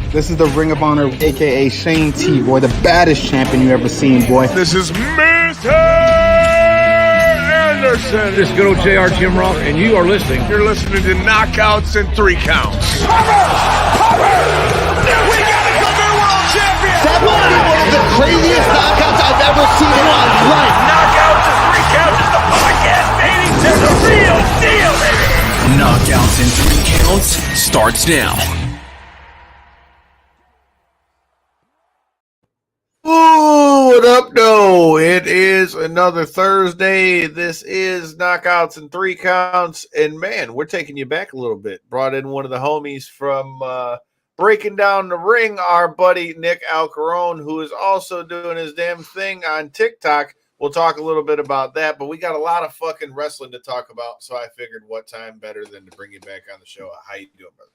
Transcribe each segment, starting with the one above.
This is the Ring of Honor, a.k.a. Shane T, boy, the baddest champion you ever seen, boy. This is Mr. Anderson. This is good old JR Jim Ross, and you are listening. You're listening to Knockouts and 3 Counts. Cover! We got a cover world champion! That might be one of the craziest knockouts I've ever seen in my life. Knockouts and 3 Counts is the podcast, baby! It's the real deal, baby! Knockouts and 3 Counts starts now. Ooh, what up, though? It is another Thursday. This is Knockouts and 3 Counts. And, man, we're taking you back a little bit. Brought in one of the homies from Breaking Down the Ring, our buddy Nick Alcaron, who is also doing his damn thing on TikTok. We'll talk a little bit about that, but we got a lot of fucking wrestling to talk about, so I figured what time better than to bring you back on the show. How you doing, brother?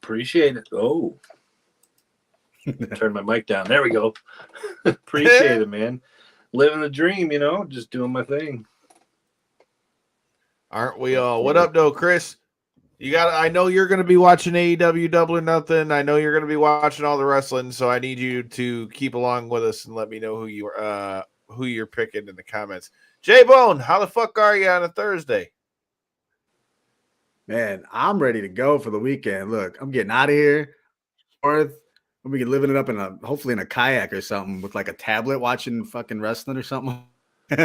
Appreciate it. Oh. Turn my mic down. There we go. Appreciate it, man. Living the dream, just doing my thing. Aren't we all? What up, though, Chris? I know you're going to be watching AEW Double or Nothing. I know you're going to be watching all the wrestling, so I need you to keep along with us and let me know who you're picking in the comments. J-Bone, how the fuck are you on a Thursday? Man, I'm ready to go for the weekend. Look, I'm getting out of here. We can living it up hopefully in a kayak or something with like a tablet watching fucking wrestling or something.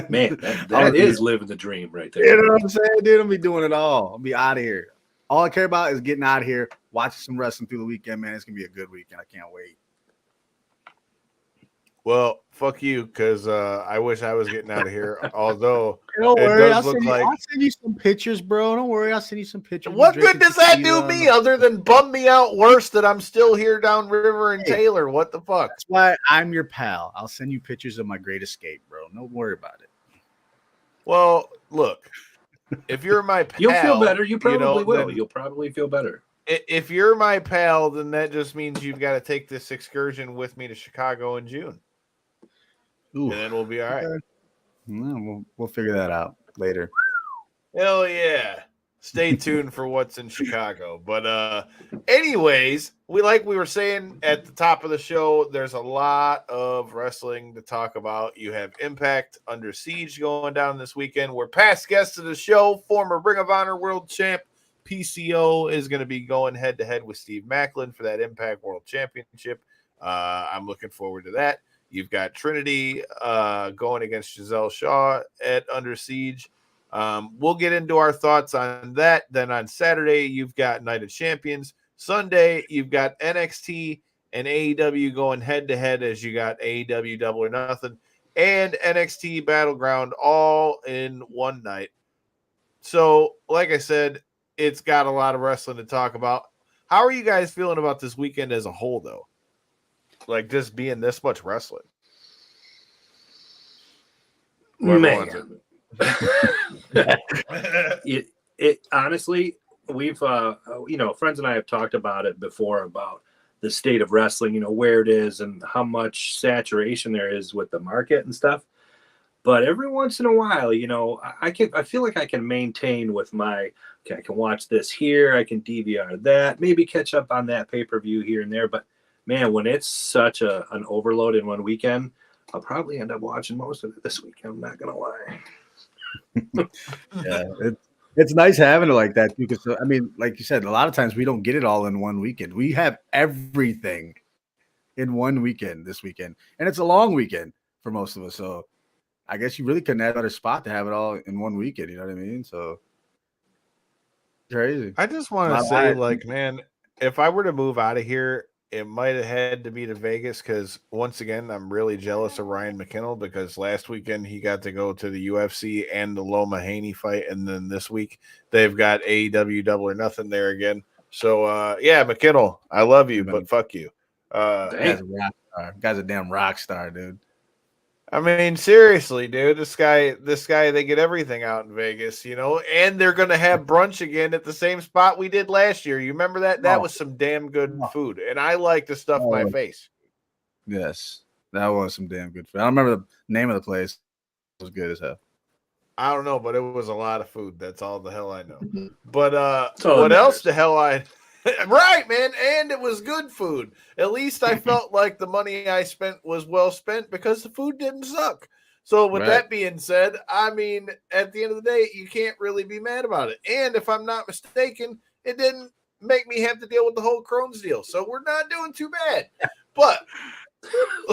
Man, that is living the dream right there. You know what I'm saying, dude? I'll be doing it all. I'll be out of here. All I care about is getting out of here, watching some wrestling through the weekend, man. It's going to be a good weekend. I can't wait. Well, fuck you, because I wish I was getting out of here. Although don't it worry, does I'll send you some pictures, bro. Don't worry, I'll send you some pictures. What good does that do me other than bum me out worse that I'm still here downriver in Taylor? What the fuck? That's why I'm your pal. I'll send you pictures of my great escape, bro. Don't worry about it. Well, look, if you're my pal, you'll feel better. You probably will. You'll probably feel better. If you're my pal, then that just means you've got to take this excursion with me to Chicago in June. Ooh. And then we'll be all right. We'll figure that out later. Hell yeah. Stay tuned for what's in Chicago. But anyways, we were saying at the top of the show, there's a lot of wrestling to talk about. You have Impact Under Siege going down this weekend. We're past guests of the show, former Ring of Honor World Champ PCO is going to be going head-to-head with Steve Macklin for that Impact World Championship. I'm looking forward to that. You've got Trinity going against Giselle Shaw at Under Siege. We'll get into our thoughts on that. Then on Saturday, you've got Night of Champions. Sunday, you've got NXT and AEW going head-to-head as you got AEW Double or Nothing and NXT Battleground all in one night. So, like I said, it's got a lot of wrestling to talk about. How are you guys feeling about this weekend as a whole, though? Like just being this much wrestling. Man. it honestly, we've friends and I have talked about it before about the state of wrestling, where it is and how much saturation there is with the market and stuff. But every once in a while, I feel like I can maintain with I can watch this here, I can DVR that, maybe catch up on that pay-per-view here and there, but man, when it's such an overload in one weekend, I'll probably end up watching most of it this weekend. I'm not going to lie. Yeah, it's nice having it like that, because, I mean, like you said, a lot of times we don't get it all in one weekend. We have everything in one weekend this weekend, and it's a long weekend for most of us. So I guess you really couldn't have a better spot to have it all in one weekend. You know what I mean? So crazy. I just want to say, man, if I were to move out of here, it might have had to be to Vegas because, once again, I'm really jealous of Ryan McKinnell because last weekend he got to go to the UFC and the Loma Haney fight, and then this week they've got AEW Double or Nothing there again. So, yeah, McKinnell, I love you, but fuck you. Guy's a rock star. Guy's a damn rock star, dude. I mean, seriously, dude, this guy, they get everything out in Vegas, and they're going to have brunch again at the same spot we did last year. You remember that? That was some damn good food, and I like to stuff my face. Yes, that was some damn good food. I don't remember the name of the place. It was good as hell. I don't know, but it was a lot of food. That's all the hell I know. But what else the hell Right, man. And it was good food. At least I felt like the money I spent was well spent because the food didn't suck. So with that being said, I mean, at the end of the day, you can't really be mad about it. And if I'm not mistaken, it didn't make me have to deal with the whole Crohn's deal. So we're not doing too bad. But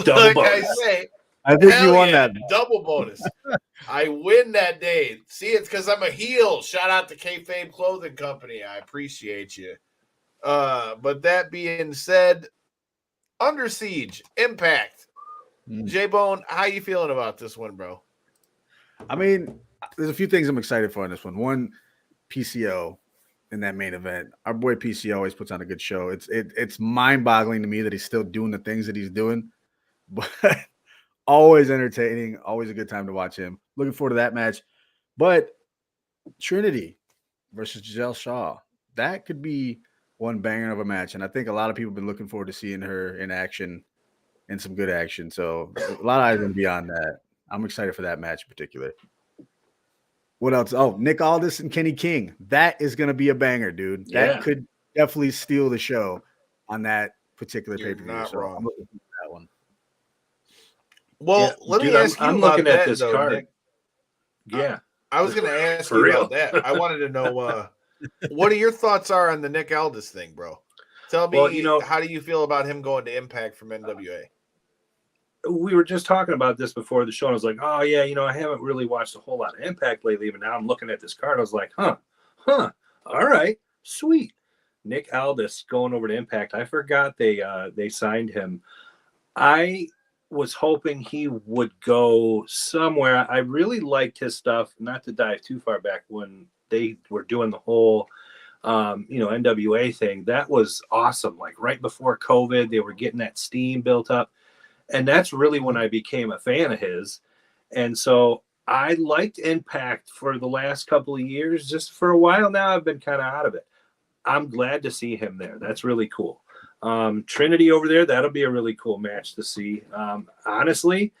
like I say, I think you won that. Double bonus. I win that day. See, it's because I'm a heel. Shout out to Kayfabe Clothing Company. I appreciate you. But that being said, Under Siege, Impact. J-Bone, how you feeling about this one, bro? I mean, there's a few things I'm excited for in this one. One, PCO in that main event. Our boy PCO always puts on a good show. It's mind-boggling to me that he's still doing the things that he's doing, but always entertaining, always a good time to watch him. Looking forward to that match. But Trinity versus Giselle Shaw, that could be one banger of a match, and I think a lot of people have been looking forward to seeing her in action and some good action. So a lot of eyes going to be on that. I'm excited for that match in particular. What else? Oh, Nick Aldis and Kenny King. That is going to be a banger, dude. That could definitely steal the show on that particular pay-per-view. Not wrong. I'm looking for that one. Well, let me ask you I'm about looking that, at this though, card. Nick. Yeah. I was going to ask For you real. about that. I wanted to know what are your thoughts are on the Nick Aldis thing, bro? Tell me, how do you feel about him going to Impact from NWA? We were just talking about this before the show, and I was like, oh, yeah, I haven't really watched a whole lot of Impact lately, but now I'm looking at this card. I was like, huh, all right, sweet. Nick Aldis going over to Impact. I forgot they signed him. I was hoping he would go somewhere. I really liked his stuff, not to dive too far back, when they were doing the whole NWA thing. That was awesome. Like right before COVID, they were getting that steam built up. And that's really when I became a fan of his. And so I liked Impact for the last couple of years. Just for a while now, I've been kind of out of it. I'm glad to see him there. That's really cool. Trinity over there, that'll be a really cool match to see. Honestly,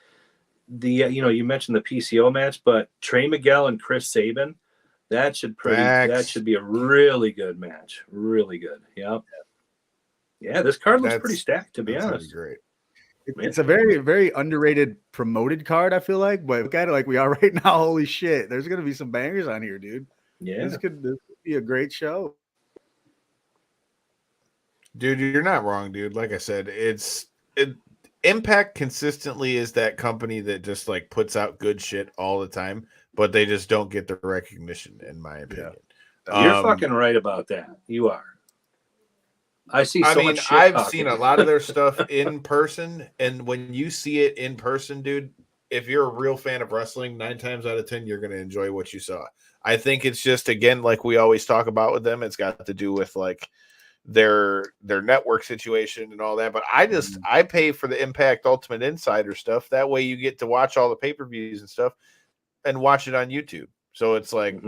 you mentioned the PCO match, but Trey Miguel and Chris Sabin, that should be a really good match. Really good. Yep. Yeah, this card looks pretty stacked, to be honest. Great. It's a very, very underrated promoted card, I feel like. But look at it like we are right now. Holy shit. There's going to be some bangers on here, dude. Yeah. This could be a great show. Dude, you're not wrong, dude. Like I said, Impact consistently is that company that just like puts out good shit all the time, but they just don't get the recognition, in my opinion. You're fucking right about that. You are. I've seen a lot of their stuff in person, and when you see it in person, dude, if you're a real fan of wrestling, 9 times out of 10, you're going to enjoy what you saw. I think it's just, again, like we always talk about with them, it's got to do with like their network situation and all that. But I pay for the Impact Ultimate Insider stuff. That way you get to watch all the pay-per-views and stuff and watch it on YouTube. So it's like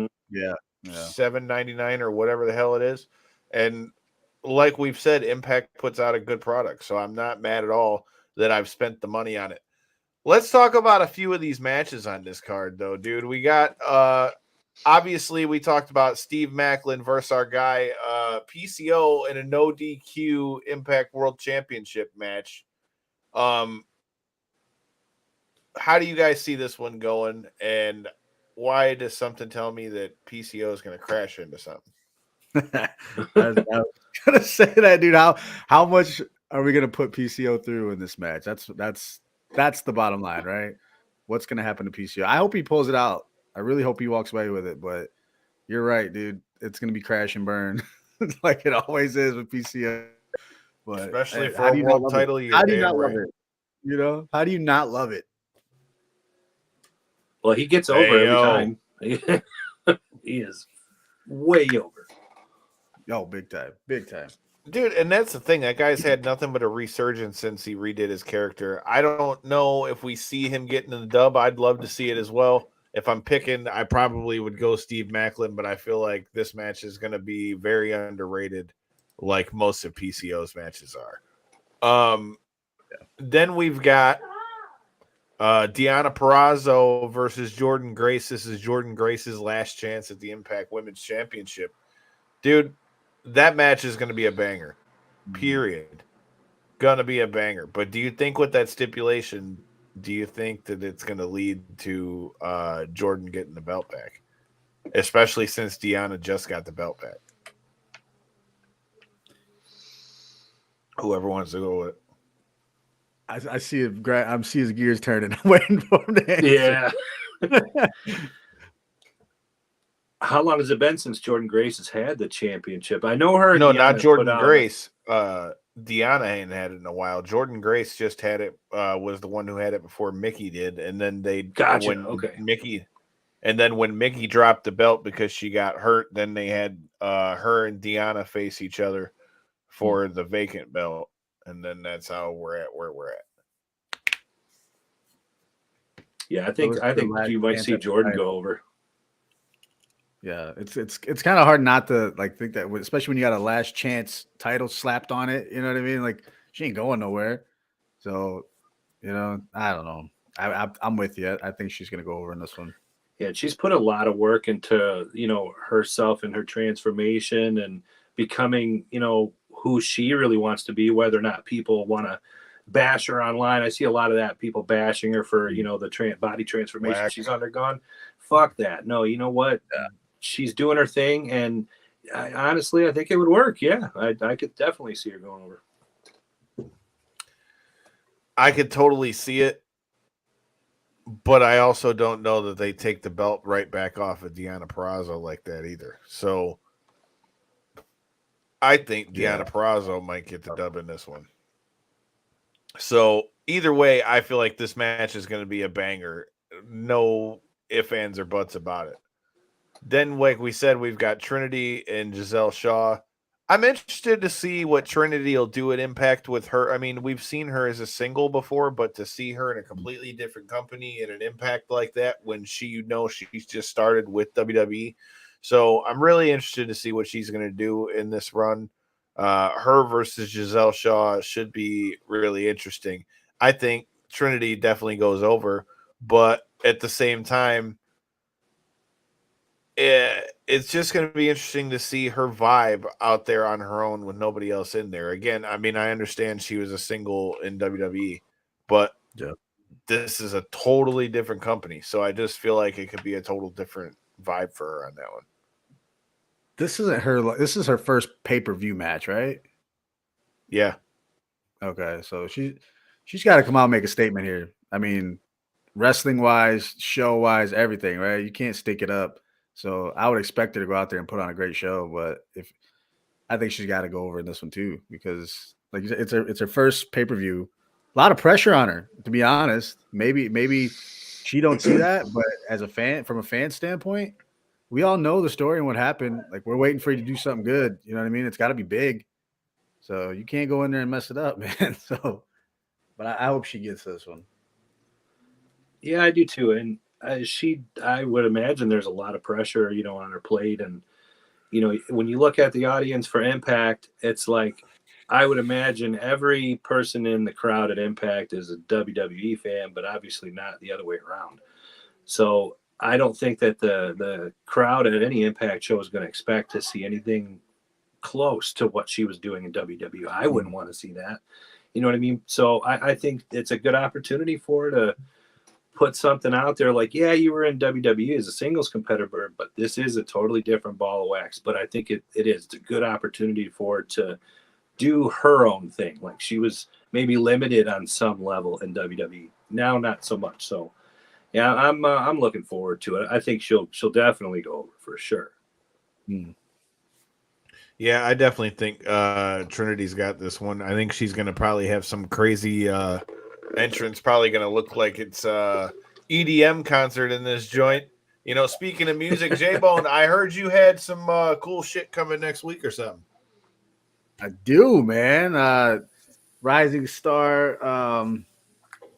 $7.99 or whatever the hell it is. And like we've said, Impact puts out a good product, so I'm not mad at all that I've spent the money on it. Let's talk about a few of these matches on this card, though, dude. We got, obviously, we talked about Steve Macklin versus our guy, PCO, in a no DQ Impact World Championship match. How do you guys see this one going, and why does something tell me that PCO is going to crash into something? I was gonna say that, dude. How much are we gonna put PCO through in this match? That's the bottom line, right? What's gonna happen to PCO? I hope he pulls it out. I really hope he walks away with it. But you're right, dude. It's gonna be crash and burn, like it always is with PCO. But especially for a world title, how do you not love it? How do you not love it? Well, he gets over every time. He is way over. Oh, big time. Dude, and that's the thing. That guy's had nothing but a resurgence since he redid his character. I don't know if we see him getting in the dub. I'd love to see it as well. If I'm picking, I probably would go Steve Macklin, but I feel like this match is going to be very underrated, like most of PCO's matches are. Then we've got Deonna Purrazzo versus Jordan Grace. This is Jordan Grace's last chance at the Impact Women's Championship. Dude, that match is going to be a banger. Period. Going to be a banger. But do you think with that stipulation, do you think that it's going to lead to Jordan getting the belt back? Especially since Deanna just got the belt back. Whoever wants to go with it. I see it. I see his gears turning. I'm waiting for him to answer. Yeah. How long has it been since Jordan Grace has had the championship? I know her. No, Deanna not Jordan put Grace. Deanna ain't had it in a while. Jordan Grace just had it. Was the one who had it before Mickey did, and then they Gotcha. when Okay. Mickey, and then when Mickey dropped the belt because she got hurt, then they had her and Deanna face each other for the vacant belt, and then that's how we're at where we're at. Yeah, I think you might see Jordan go over. Yeah, it's kind of hard not to like think that, especially when you got a last chance title slapped on it. You know what I mean? Like she ain't going nowhere. So, you know, I don't know. I'm with you. I think she's gonna go over in this one. Yeah, she's put a lot of work into, you know, herself and her transformation and becoming, you know, who she really wants to be, whether or not people want to bash her online. I see a lot of that, people bashing her for, you know, the body transformation she's undergone. Fuck that. No, you know what? She's doing her thing, and honestly, I think it would work. Yeah, I could definitely see her going over. I could totally see it, but I also don't know that they take the belt right back off of Deanna Purrazzo like that either. So I think Deanna Purrazzo might get the dub in this one. So either way, I feel like this match is going to be a banger. No ifs, ands, or buts about it. Then, like we said, we've got Trinity and Giselle Shaw. I'm interested to see what Trinity will do at Impact with her. I mean, we've seen her as a single before, but to see her in a completely different company in an Impact like that when she's just started with WWE. So I'm really interested to see what she's going to do in this run. Her versus Giselle Shaw should be really interesting. I think Trinity definitely goes over, but at the same time, it's just going to be interesting to see her vibe out there on her own with nobody else in there. Again, I mean, I understand she was a single in WWE, but this is a totally different company. So I just feel like it could be a total different vibe for her on that one. This isn't her. This is her first pay-per-view match, right? Yeah. Okay, so she's got to come out and make a statement here. I mean, wrestling-wise, show-wise, everything, right? You can't stick it up. So I would expect her to go out there and put on a great show, but I think she's got to go over in this one too, because like you said, it's her first pay-per-view. A lot of pressure on her, to be honest. Maybe she don't see that, but as a fan, from a fan standpoint, we all know the story and what happened. Like we're waiting for you to do something good. You know what I mean? It's got to be big. So you can't go in there and mess it up, man. So, but I hope she gets this one. Yeah, I do too. And I would imagine there's a lot of pressure, you know, on her plate. And, you know, when you look at the audience for Impact, it's like, I would imagine every person in the crowd at Impact is a WWE fan, but obviously not the other way around. So I don't think that the crowd at any Impact show is going to expect to see anything close to what she was doing in WWE. I wouldn't want to see that. You know what I mean? So I think it's a good opportunity for her to put something out there like, yeah, you were in WWE as a singles competitor, but this is a totally different ball of wax. But I think it is. It's a good opportunity for her to do her own thing. Like she was maybe limited on some level in WWE. Now, not so much. So, yeah, I'm looking forward to it. I think she'll definitely go over for sure. Yeah, I definitely think Trinity's got this one. I think she's going to probably have some crazy entrance, probably going to look like it's EDM concert in this joint. You know, speaking of music, J-Bone, I heard you had some cool shit coming next week or something. I do, man. Rising Star,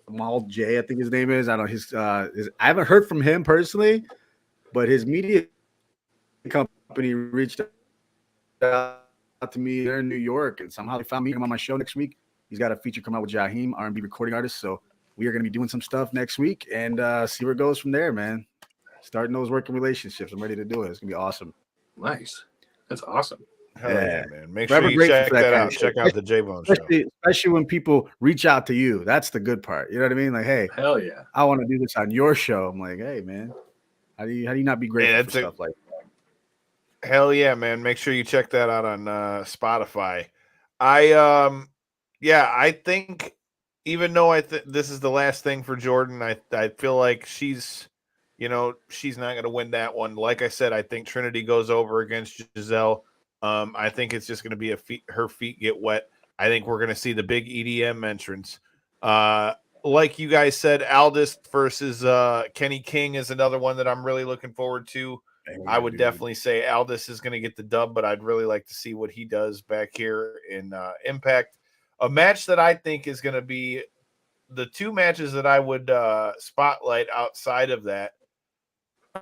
Mal J, I think his name is. I don't know I haven't heard from him personally, but his media company reached out to me. They're in New York, and somehow they found me on my show next week. He's got a feature coming out with Jaheim, R&B recording artist. So we are going to be doing some stuff next week and see where it goes from there, man. Starting those working relationships. I'm ready to do it. It's going to be awesome. Nice. That's awesome. Hell yeah, man. Make Forever sure you grateful check for that that kind out. of shit. Check out the J-Bone Show. Especially when people reach out to you. That's the good part. You know what I mean? Like, hey, Hell yeah. I want to do this on your show. I'm like, hey, man, how do you not be grateful for stuff like that? Hell yeah, man. Make sure you check that out on Spotify. I think even though this is the last thing for Jordan, I feel like she's not going to win that one. Like I said, I think Trinity goes over against Giselle. I think it's just going to be her feet get wet. I think we're going to see the big EDM entrance. Like you guys said, Aldis versus Kenny King is another one that I'm really looking forward to. I would definitely say Aldis is going to get the dub, but I'd really like to see what he does back here in Impact. A match that I think is going to be the two matches that I would spotlight outside of that.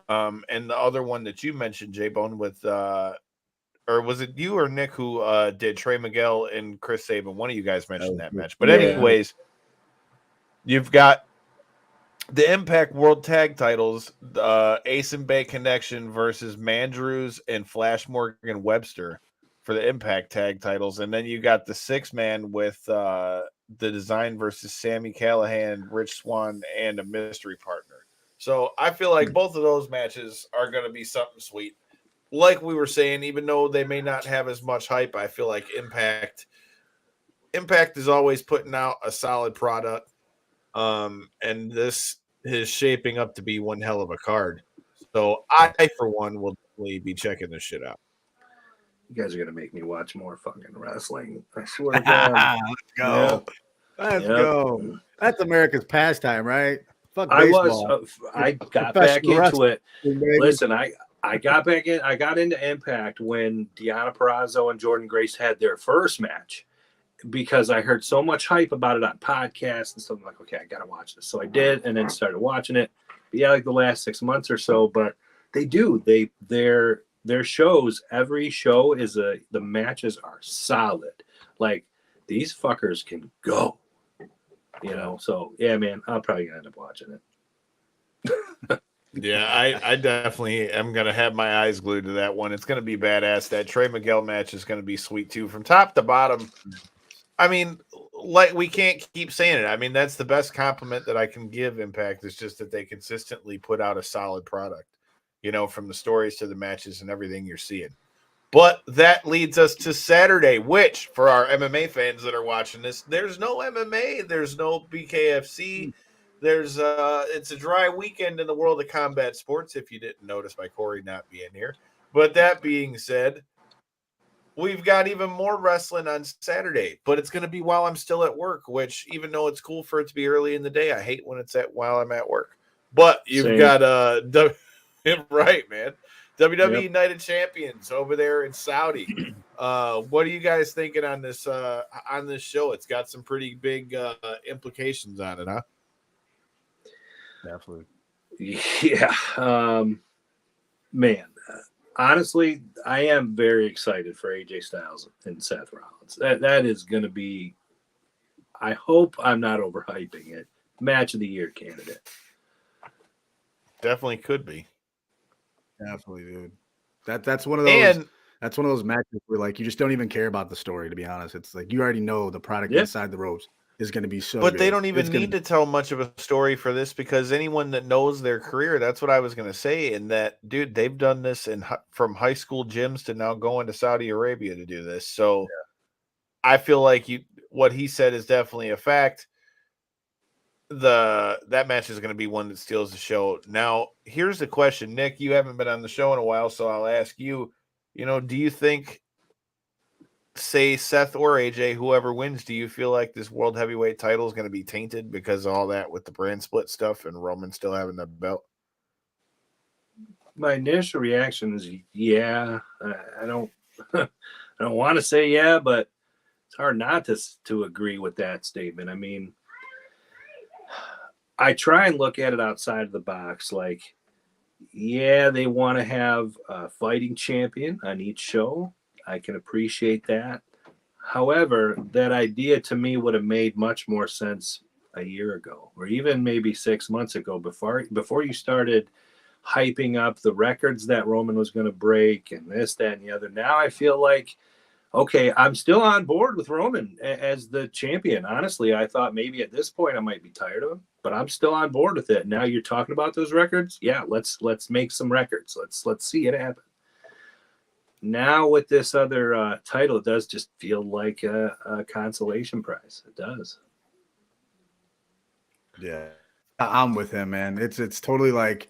And the other one that you mentioned, J-Bone, with or was it you or Nick who did Trey Miguel and Chris Sabin? One of you guys mentioned that match. But anyways, you've got the Impact World Tag Titles, Ace and Bay Connection versus Mandrews and Flash Morgan Webster for the Impact Tag Titles. And then you got the 6-man with the Design versus Sammy Callahan, Rich Swann, and a mystery partner. So I feel like both of those matches are going to be something sweet. Like we were saying, even though they may not have as much hype, I feel like Impact is always putting out a solid product. And this is shaping up to be one hell of a card. So I, for one, will definitely be checking this shit out. You guys are going to make me watch more fucking wrestling. I swear to God. Let's go. Yep. Let's go. That's America's pastime, right? Fuck baseball. I got back into it. Listen, I got back in. I got into Impact when Deonna Purrazzo and Jordan Grace had their first match because I heard so much hype about it on podcasts and stuff. I'm like, okay, I got to watch this. So I did, and then started watching it. But yeah, like the last 6 months or so. But their shows, every show is the matches are solid. Like these fuckers can go. So yeah, man, I'm probably gonna end up watching it. Yeah, I definitely am gonna have my eyes glued to that one. It's gonna be badass. That Trey Miguel match is gonna be sweet too, from top to bottom. I mean, like we can't keep saying it. I mean, that's the best compliment that I can give Impact is just that they consistently put out a solid product. From the stories to the matches and everything you're seeing. But that leads us to Saturday, which for our MMA fans that are watching this, there's no MMA, there's no BKFC. There's it's a dry weekend in the world of combat sports, if you didn't notice by Corey not being here. But that being said, we've got even more wrestling on Saturday, but it's going to be while I'm still at work, which even though it's cool for it to be early in the day, I hate when it's while I'm at work. But you've got right, man. WWE United Champions over there in Saudi. What are you guys thinking on this show? It's got some pretty big implications on it, huh? Definitely. Yeah. Man, honestly, I am very excited for AJ Styles and Seth Rollins. That is going to be, I hope I'm not overhyping it, match of the year candidate. Definitely could be. Definitely, dude. That's one of those. That's one of those matches where like you just don't even care about the story. To be honest, it's like you already know the product inside the ropes is going to be so. But good. They don't even need to tell much of a story for this because anyone that knows their career, that's what I was going to say. And that, dude, they've done this from high school gyms to now going to Saudi Arabia to do this. So I feel like what he said is definitely a fact. That match is going to be one that steals the show. Now, here's the question, Nick. You haven't been on the show in a while, so I'll ask you. Do you think, say Seth or AJ, whoever wins, do you feel like this world heavyweight title is going to be tainted because of all that with the brand split stuff and Roman still having the belt? My initial reaction is yeah. I don't want to say yeah, but it's hard not to agree with that statement. I mean, I try and look at it outside of the box. Like, yeah, they want to have a fighting champion on each show. I can appreciate that. However, that idea to me would have made much more sense a year ago or even maybe 6 months ago before you started hyping up the records that Roman was going to break and this, that, and the other. Now I feel like, okay, I'm still on board with Roman as the champion. Honestly, I thought maybe at this point I might be tired of him, but I'm still on board with it. Now you're talking about those records. Yeah, let's make some records. Let's see it happen. Now with this other title, it does just feel like a consolation prize. It does. Yeah, I'm with him, man. It's totally like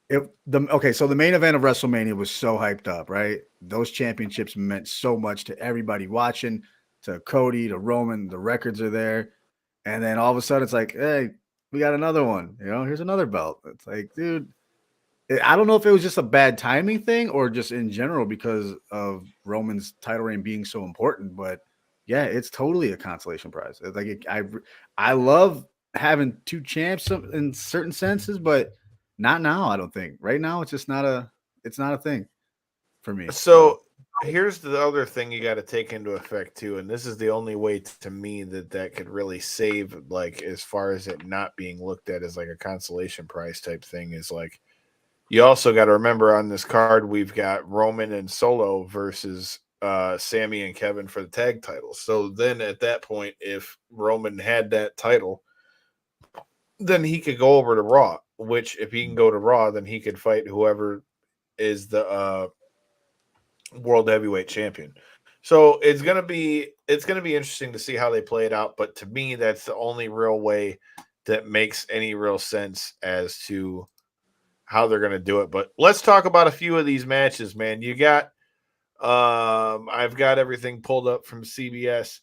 okay, so the main event of WrestleMania was so hyped up, right? Those championships meant so much to everybody watching, to Cody, to Roman. The records are there, and then all of a sudden it's like, hey, we got another one. Here's another belt. It's like, dude, I don't know if it was just a bad timing thing or just in general because of Roman's title reign being so important. But yeah, it's totally a consolation prize. It's like I love having two champs in certain senses, but not now. I don't think right now it's just not a thing for me. So here's the other thing you got to take into effect too, and this is the only way to me that could really save, like, as far as it not being looked at as like a consolation prize type thing, is like, you also got to remember on this card we've got Roman and Solo versus Sammy and Kevin for the tag titles. So then at that point, if Roman had that title, then he could go over to Raw, which if he can go to Raw, then he could fight whoever is the World Heavyweight Champion. So it's gonna be interesting to see how they play it out. But to me, that's the only real way that makes any real sense as to how they're gonna do it. But let's talk about a few of these matches, man. You got I've got everything pulled up from CBS.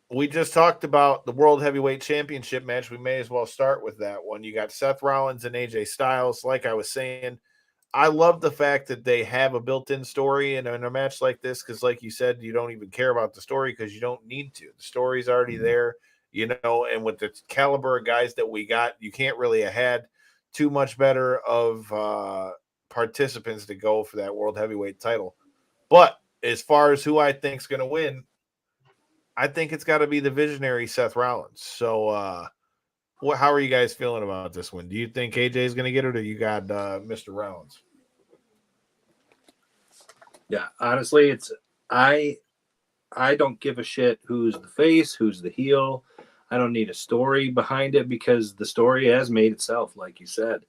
We just talked about the World Heavyweight Championship match. We may as well start with that one. You got Seth Rollins and AJ Styles. Like I was saying, I love the fact that they have a built-in story in a match like this because, like you said, you don't even care about the story because you don't need to. The story's already there, and with the caliber of guys that we got, you can't really have had too much better of participants to go for that World Heavyweight title. But as far as who I think is going to win, I think it's got to be the visionary Seth Rollins. So how are you guys feeling about this one? Do you think AJ is going to get it, or you got Mr. Rollins? Yeah, honestly, it's I don't give a shit who's the face, who's the heel. I don't need a story behind it because the story has made itself, like you said.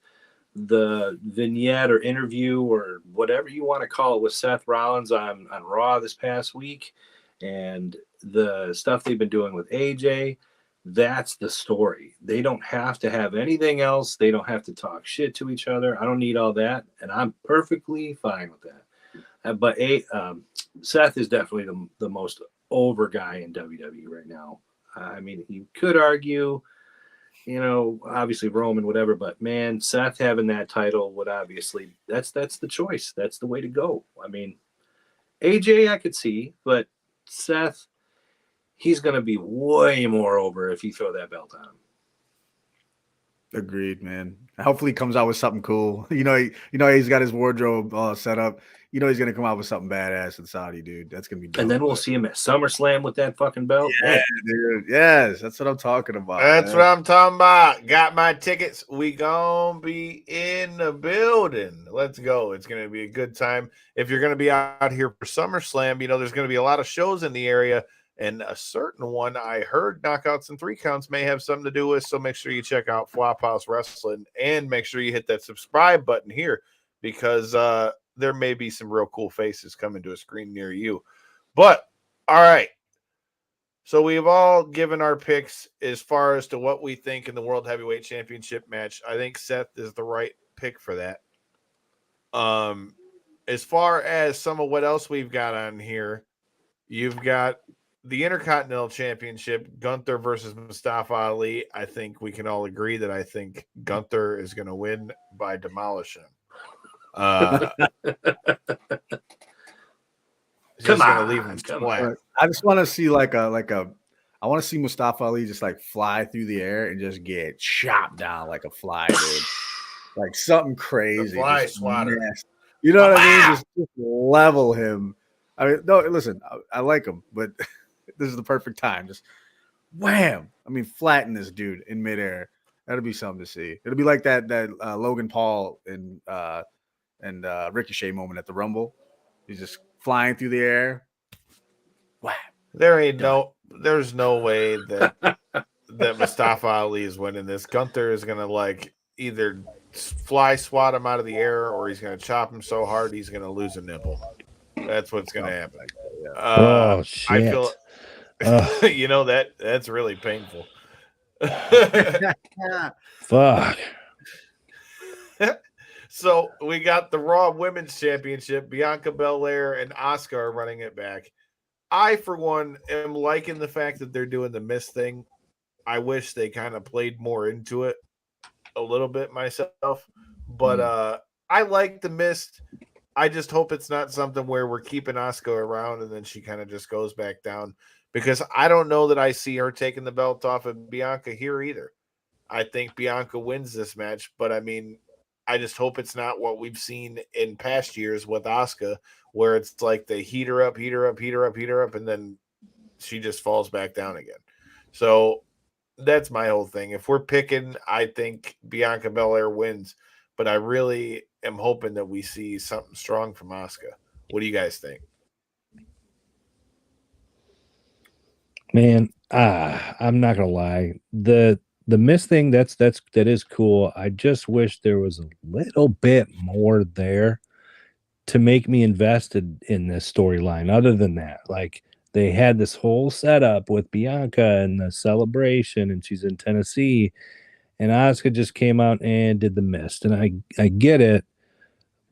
The vignette or interview or whatever you want to call it with Seth Rollins on Raw this past week, and the stuff they've been doing with AJ, that's the story. They don't have to have anything else. They don't have to talk shit to each other. I don't need all that, and I'm perfectly fine with that. But Seth is definitely the most over guy in WWE right now. I mean, you could argue, obviously Roman, whatever, but man, Seth having that title would obviously, that's the choice. That's the way to go. I mean, AJ I could see, but Seth, he's going to be way more over if you throw that belt on him. Agreed, man. Hopefully he comes out with something cool. He's got his wardrobe set up. He's going to come out with something badass in Saudi, dude. That's going to be dope. And then we'll see him at SummerSlam with that fucking belt. Yeah, dude. Yes, that's what I'm talking about. That's what I'm talking about. Got my tickets. We gonna be in the building. Let's go. It's going to be a good time. If you're going to be out here for SummerSlam, there's going to be a lot of shows in the area. And a certain one I heard Knockouts and 3 Counts may have something to do with. So make sure you check out Flophouse Wrestling and make sure you hit that subscribe button here because there may be some real cool faces coming to a screen near you. But, all right. So we've all given our picks as far as to what we think in the World Heavyweight Championship match. I think Seth is the right pick for that. As far as some of what else we've got on here, you've got the Intercontinental Championship, Gunther versus Mustafa Ali. I think we can all agree that I think Gunther is going to win by demolishing him. Come on, leave him flat. I just want to see I want to see Mustafa Ali just like fly through the air and just get chopped down like a fly, dude. Like something crazy. The fly swatter. You know what I mean? Just level him. I mean, no, listen, I like him, but this is the perfect time. Just wham! I mean, flatten this dude in midair. That'll be something to see. It'll be like that Logan Paul and Ricochet moment at the Rumble. He's just flying through the air. Wow. There's no way that Mustafa Ali is winning this. Gunther is gonna like either fly swat him out of the air, or he's gonna chop him so hard he's gonna lose a nipple. That's what's gonna happen. Oh shit! I feel, that's really painful. Fuck. So we got the Raw Women's Championship. Bianca Belair and Asuka are running it back. I, for one, am liking the fact that they're doing the Mist thing. I wish they kind of played more into it a little bit myself. But I like the Mist. I just hope it's not something where we're keeping Asuka around and then she kind of just goes back down. Because I don't know that I see her taking the belt off of Bianca here either. I think Bianca wins this match, but I mean, I just hope it's not what we've seen in past years with Asuka, where it's like they heat her up, and then she just falls back down again. So that's my whole thing. If we're picking, I think Bianca Belair wins, but I really am hoping that we see something strong from Asuka. What do you guys think? Man, I'm not gonna lie. The Mist thing, that is cool. I just wish there was a little bit more there to make me invested in this storyline. Other than that, like they had this whole setup with Bianca and the celebration, and she's in Tennessee, and Asuka just came out and did the Mist, and I get it.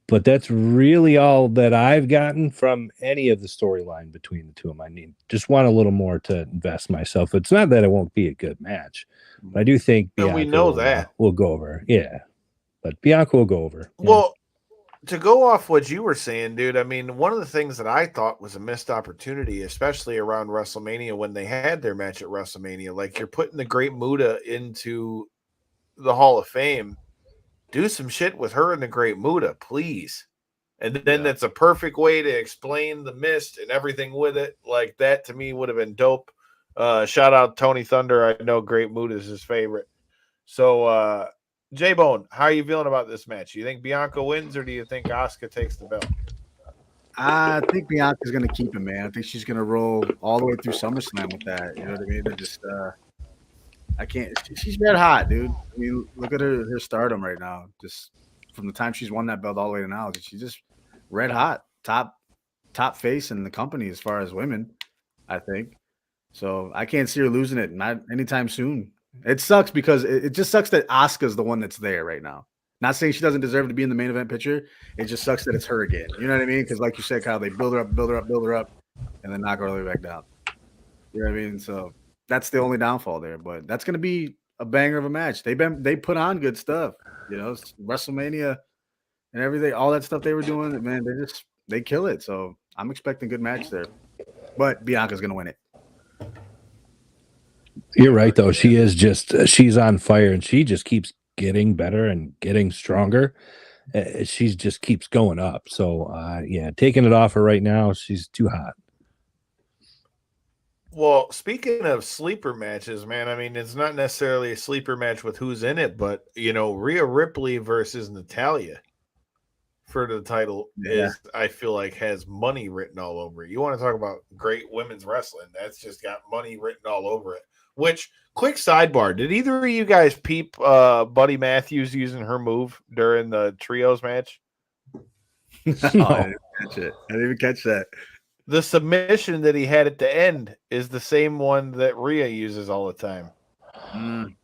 But that's really all that I've gotten from any of the storyline between the two of them. I just want a little more to invest myself. It's not that it won't be a good match, but I do think Bianca we know that will go over. Yeah, but Bianca will go over. Well, to go off what you were saying, dude, I mean, one of the things that I thought was a missed opportunity, especially around WrestleMania when they had their match at WrestleMania, like you're putting the Great Muta into the Hall of Fame. Do some shit with her and the Great Muta, please. And then that's a perfect way to explain the Mist and everything with it. Like that to me would have been dope. Shout out Tony Thunder. I know Great Muta is his favorite. So, J-Bone, how are you feeling about this match? You think Bianca wins or do you think Asuka takes the belt? I think Bianca's going to keep it, man. I think she's going to roll all the way through SummerSlam with that. You know what I mean? They're just I can't. She's red hot, dude. I mean, look at her stardom right now. Just from the time she's won that belt all the way to now, she's just red hot, top face in the company as far as women, I think. So I can't see her losing it, not anytime soon. It sucks because it just sucks that Asuka's the one that's there right now. Not saying she doesn't deserve to be in the main event picture. It just sucks that it's her again. You know what I mean? Because like you said, Kyle, they build her up, and then knock her all the way back down. You know what I mean? So that's the only downfall there. But that's going to be a banger of a match. They put on good stuff. You know, WrestleMania and everything, all that stuff they were doing, man, they kill it. So I'm expecting a good match there. But Bianca's going to win it. You're right, though. She is she's on fire, and she just keeps getting better and getting stronger. She just keeps going up. So, taking it off her right now, she's too hot. Well, speaking of sleeper matches, man, I mean, it's not necessarily a sleeper match with who's in it, but, you know, Rhea Ripley versus Natalya for the title I feel like, has money written all over it. You want to talk about great women's wrestling, that's just got money written all over it. Which, quick sidebar, did either of you guys peep Buddy Matthews using her move during the trios match? No, I didn't catch it. I didn't even catch that. The submission that he had at the end is the same one that Rhea uses all the time.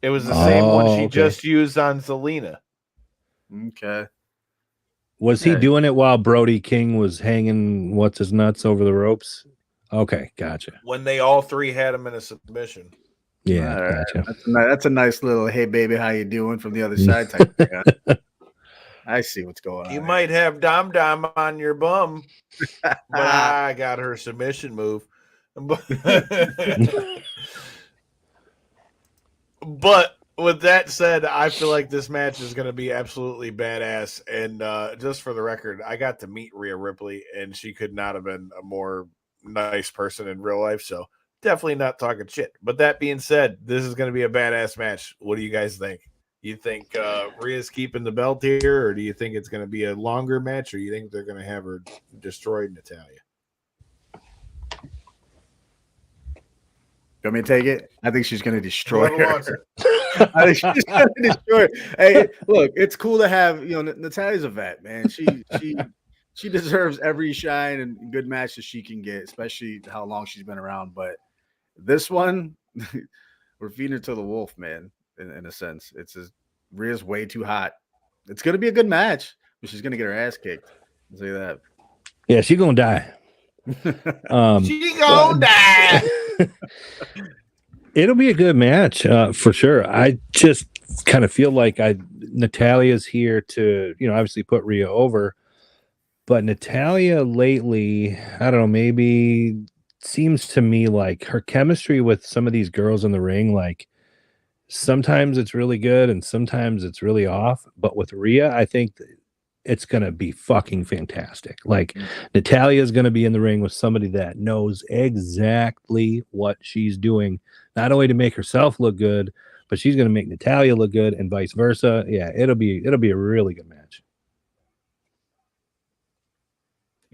It was the same one she just used on Zelina. Okay. Was he doing it while Brody King was hanging what's-his-nuts over the ropes? Okay, gotcha. When they all three had him in a submission. Yeah, right. gotcha. That's a nice little, hey, baby, how you doing from the other side type thing. I see what's going on. You might have Dom Dom on your bum, but I got her submission move. But with that said, I feel like this match is going to be absolutely badass. And just for the record, I got to meet Rhea Ripley, and she could not have been a more nice person in real life. So definitely not talking shit. But that being said, this is going to be a badass match. What do you guys think? You think Rhea's keeping the belt here, or do you think it's going to be a longer match, or you think they're going to have her destroy Natalya? You want me to take it? I think she's going to destroy Whoever her. wants it. I think she's going to destroy her. Hey, look, it's cool to have, Natalya's a vet, man. She deserves every shine and good match that she can get, especially how long she's been around. But this one, we're feeding her to the wolf, man, in a sense. Rhea's way too hot. It's going to be a good match, but she's going to get her ass kicked. I'll say that. Yeah, she's going to die. She gonna die. It'll be a good match for sure. I just kind of feel like Natalya's here to, obviously put Rhea over, but Natalya lately, I don't know, maybe seems to me like her chemistry with some of these girls in the ring, like sometimes it's really good and sometimes it's really off. But with Rhea, I think it's going to be fucking fantastic. Like Natalya is going to be in the ring with somebody that knows exactly what she's doing, not only to make herself look good, but she's going to make Natalya look good and vice versa. Yeah, it'll be a really good match.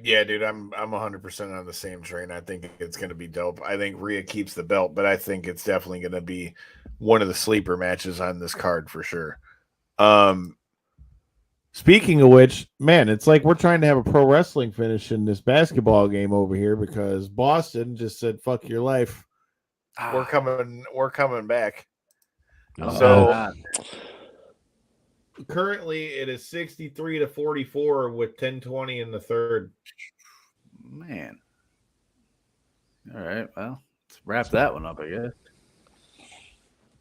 Yeah, dude, I'm 100% on the same train. I think it's going to be dope. I think Rhea keeps the belt, but I think it's definitely going to be one of the sleeper matches on this card for sure. Speaking of which, man, it's like we're trying to have a pro wrestling finish in this basketball game over here because Boston just said, "Fuck your life. We're coming back." So currently it is 63-44 with 10:20 in the third. Man. All right. Well, let's wrap that one up, I guess.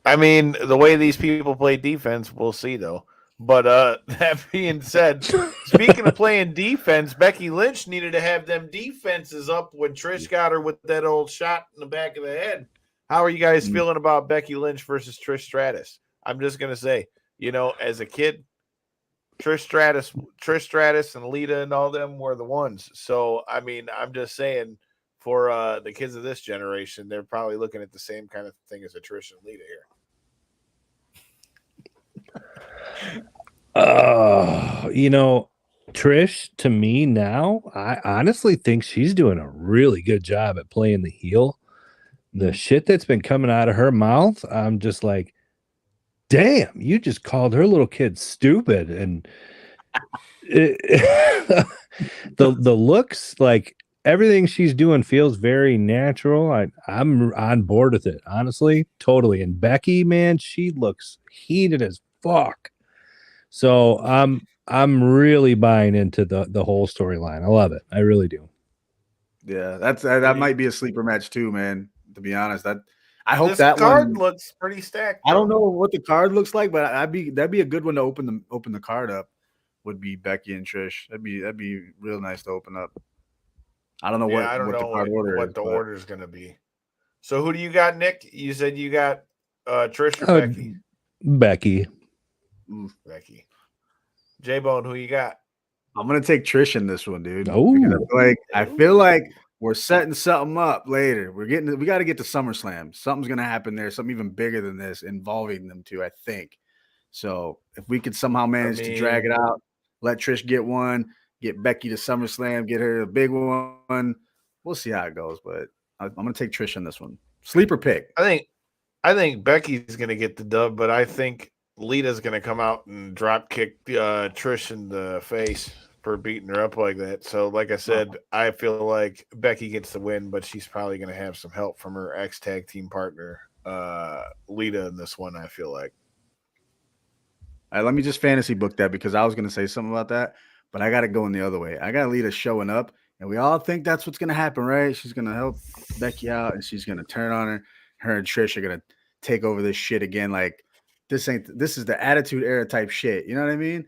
I mean, the way these people play defense, we'll see though. But that being said, speaking of playing defense, Becky Lynch needed to have them defenses up when Trish got her with that old shot in the back of the head. How are you guys feeling about Becky Lynch versus Trish Stratus? I'm just going to say, as a kid, Trish Stratus and Lita and all them were the ones. So, I mean, I'm just saying for the kids of this generation, they're probably looking at the same kind of thing as a Trish and Lita here. Trish, to me now, I honestly think she's doing a really good job at playing the heel. The shit that's been coming out of her mouth, I'm just like, damn, you just called her little kid stupid. And the looks, like everything she's doing feels very natural. I'm on board with it, honestly, totally. And Becky, man, she looks heated as fuck. So I'm really buying into the whole storyline. I love it. I really do. Yeah, that might be a sleeper match too, man. To be honest, I hope this that card one looks pretty stacked. I don't know what the card looks like, but that'd be a good one to open the card up. Would be Becky and Trish. That'd be real nice to open up. I don't know what the order is going to be. So who do you got, Nick? You said you got Trish or Becky? Becky. Becky. J-Bone, who you got? I'm gonna take Trish in this one, dude. Oh, I feel like we're setting something up later. We got to get to SummerSlam. Something's gonna happen there. Something even bigger than this involving them two, I think. So if we could somehow manage to drag it out, let Trish get one, get Becky to SummerSlam, get her a big one. We'll see how it goes, but I'm gonna take Trish in this one. Sleeper pick. I think Becky's gonna get the dub, but I think Lita's gonna come out and drop kick Trish in the face for beating her up like that. So, like I said, I feel like Becky gets the win, but she's probably gonna have some help from her ex-tag team partner, Lita, in this one. I feel like. All right, let me just fantasy book that because I was gonna say something about that, but I got it going the other way. I got Lita showing up, and we all think that's what's gonna happen, right? She's gonna help Becky out, and she's gonna turn on her. Her and Trish are gonna take over this shit again. Like this is the Attitude Era type shit. You know what I mean?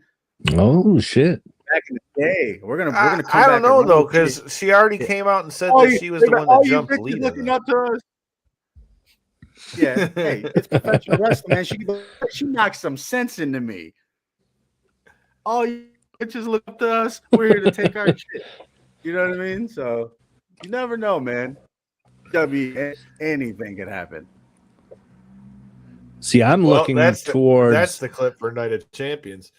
Oh shit! Back in the day, we're gonna come back. I don't know though, because she already came out and said that she was the one that jumped Lita. Looking up to us. Yeah, hey, it's professional wrestling, man. She knocked some sense into me. Oh, you just look up to us. We're here to take our shit. You know what I mean? So you never know, man. Anything could happen. See, I'm looking that's towards the clip for Night of Champions.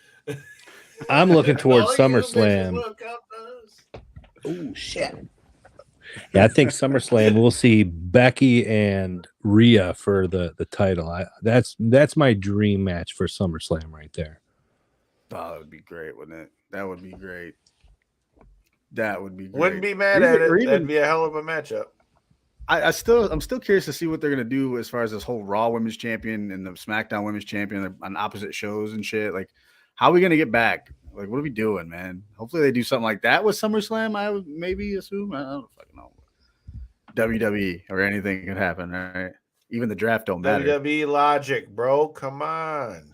I'm looking towards All you bitches SummerSlam. look up us. Oh shit. Yeah, I think SummerSlam we'll see Becky and Rhea for the title. That's my dream match for SummerSlam right there. Oh, that would be great, wouldn't it? That would be great. That would be great. Wouldn't be mad at it. That'd be a hell of a matchup. I'm still curious to see what they're gonna do as far as this whole Raw Women's Champion and the SmackDown Women's Champion on opposite shows and shit. Like, how are we gonna get back? Like, what are we doing, man? Hopefully, they do something like that with SummerSlam. I would maybe assume. I don't fucking know. WWE or anything could happen, right? Even the draft don't matter. WWE logic, bro. Come on.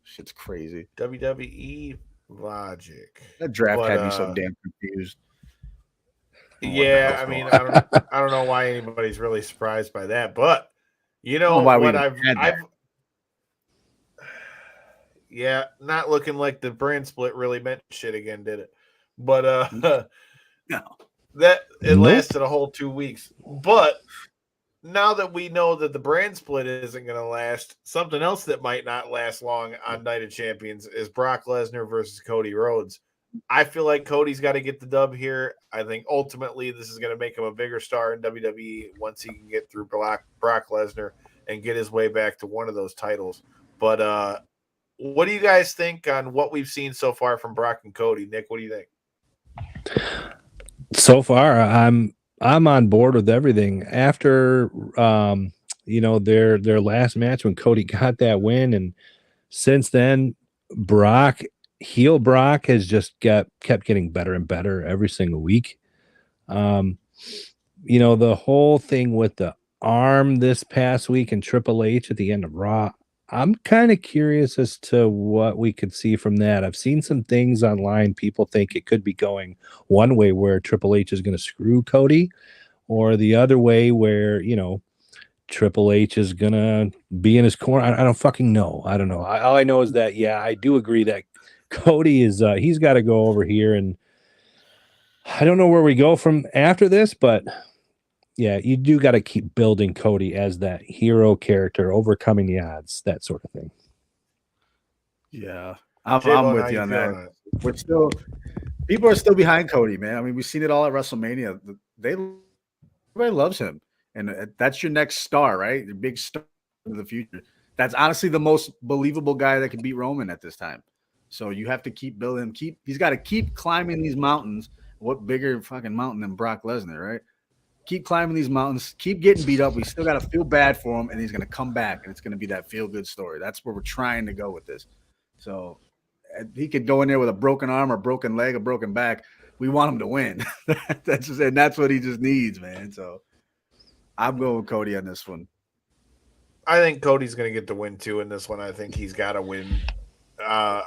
Shit's crazy. WWE logic. That draft had me so damn confused. Yeah, I mean, I don't know why anybody's really surprised by that, but you know what yeah, not looking like the brand split really meant shit again, did it? But no. That it lasted a whole 2 weeks. But now that we know that the brand split isn't going to last, something else that might not last long on Night of Champions is Brock Lesnar versus Cody Rhodes. I feel like Cody's got to get the dub here. I think ultimately this is going to make him a bigger star in WWE once he can get through Brock Lesnar and get his way back to one of those titles. But what do you guys think on what we've seen so far from Brock and Cody? Nick, what do you think? So far, I'm on board with everything. After their last match when Cody got that win, and since then, heel Brock has just kept getting better and better every single week. The whole thing with the arm this past week and Triple H at the end of Raw, I'm kind of curious as to what we could see from that. I've seen some things online. People think it could be going one way where Triple H is going to screw Cody, or the other way where, Triple H is going to be in his corner. I don't fucking know. I don't know. All I know is that, yeah, I do agree that Cody is, he's got to go over here, and I don't know where we go from after this, but yeah, you do got to keep building Cody as that hero character, overcoming the odds, that sort of thing. Yeah, I'm with you on that. People are still behind Cody, man. I mean, we've seen it all at WrestleMania. Everybody loves him, and that's your next star, right? Your big star of the future. That's honestly the most believable guy that can beat Roman at this time. So you have to keep building him. He's got to keep climbing these mountains. What bigger fucking mountain than Brock Lesnar, right? Keep climbing these mountains, keep getting beat up. We still got to feel bad for him, and he's going to come back, and it's going to be that feel-good story. That's where we're trying to go with this. So he could go in there with a broken arm or broken leg or broken back. We want him to win. That's what he just needs, man. So I'm going with Cody on this one. I think Cody's going to get the win, too, in this one. I think he's got to win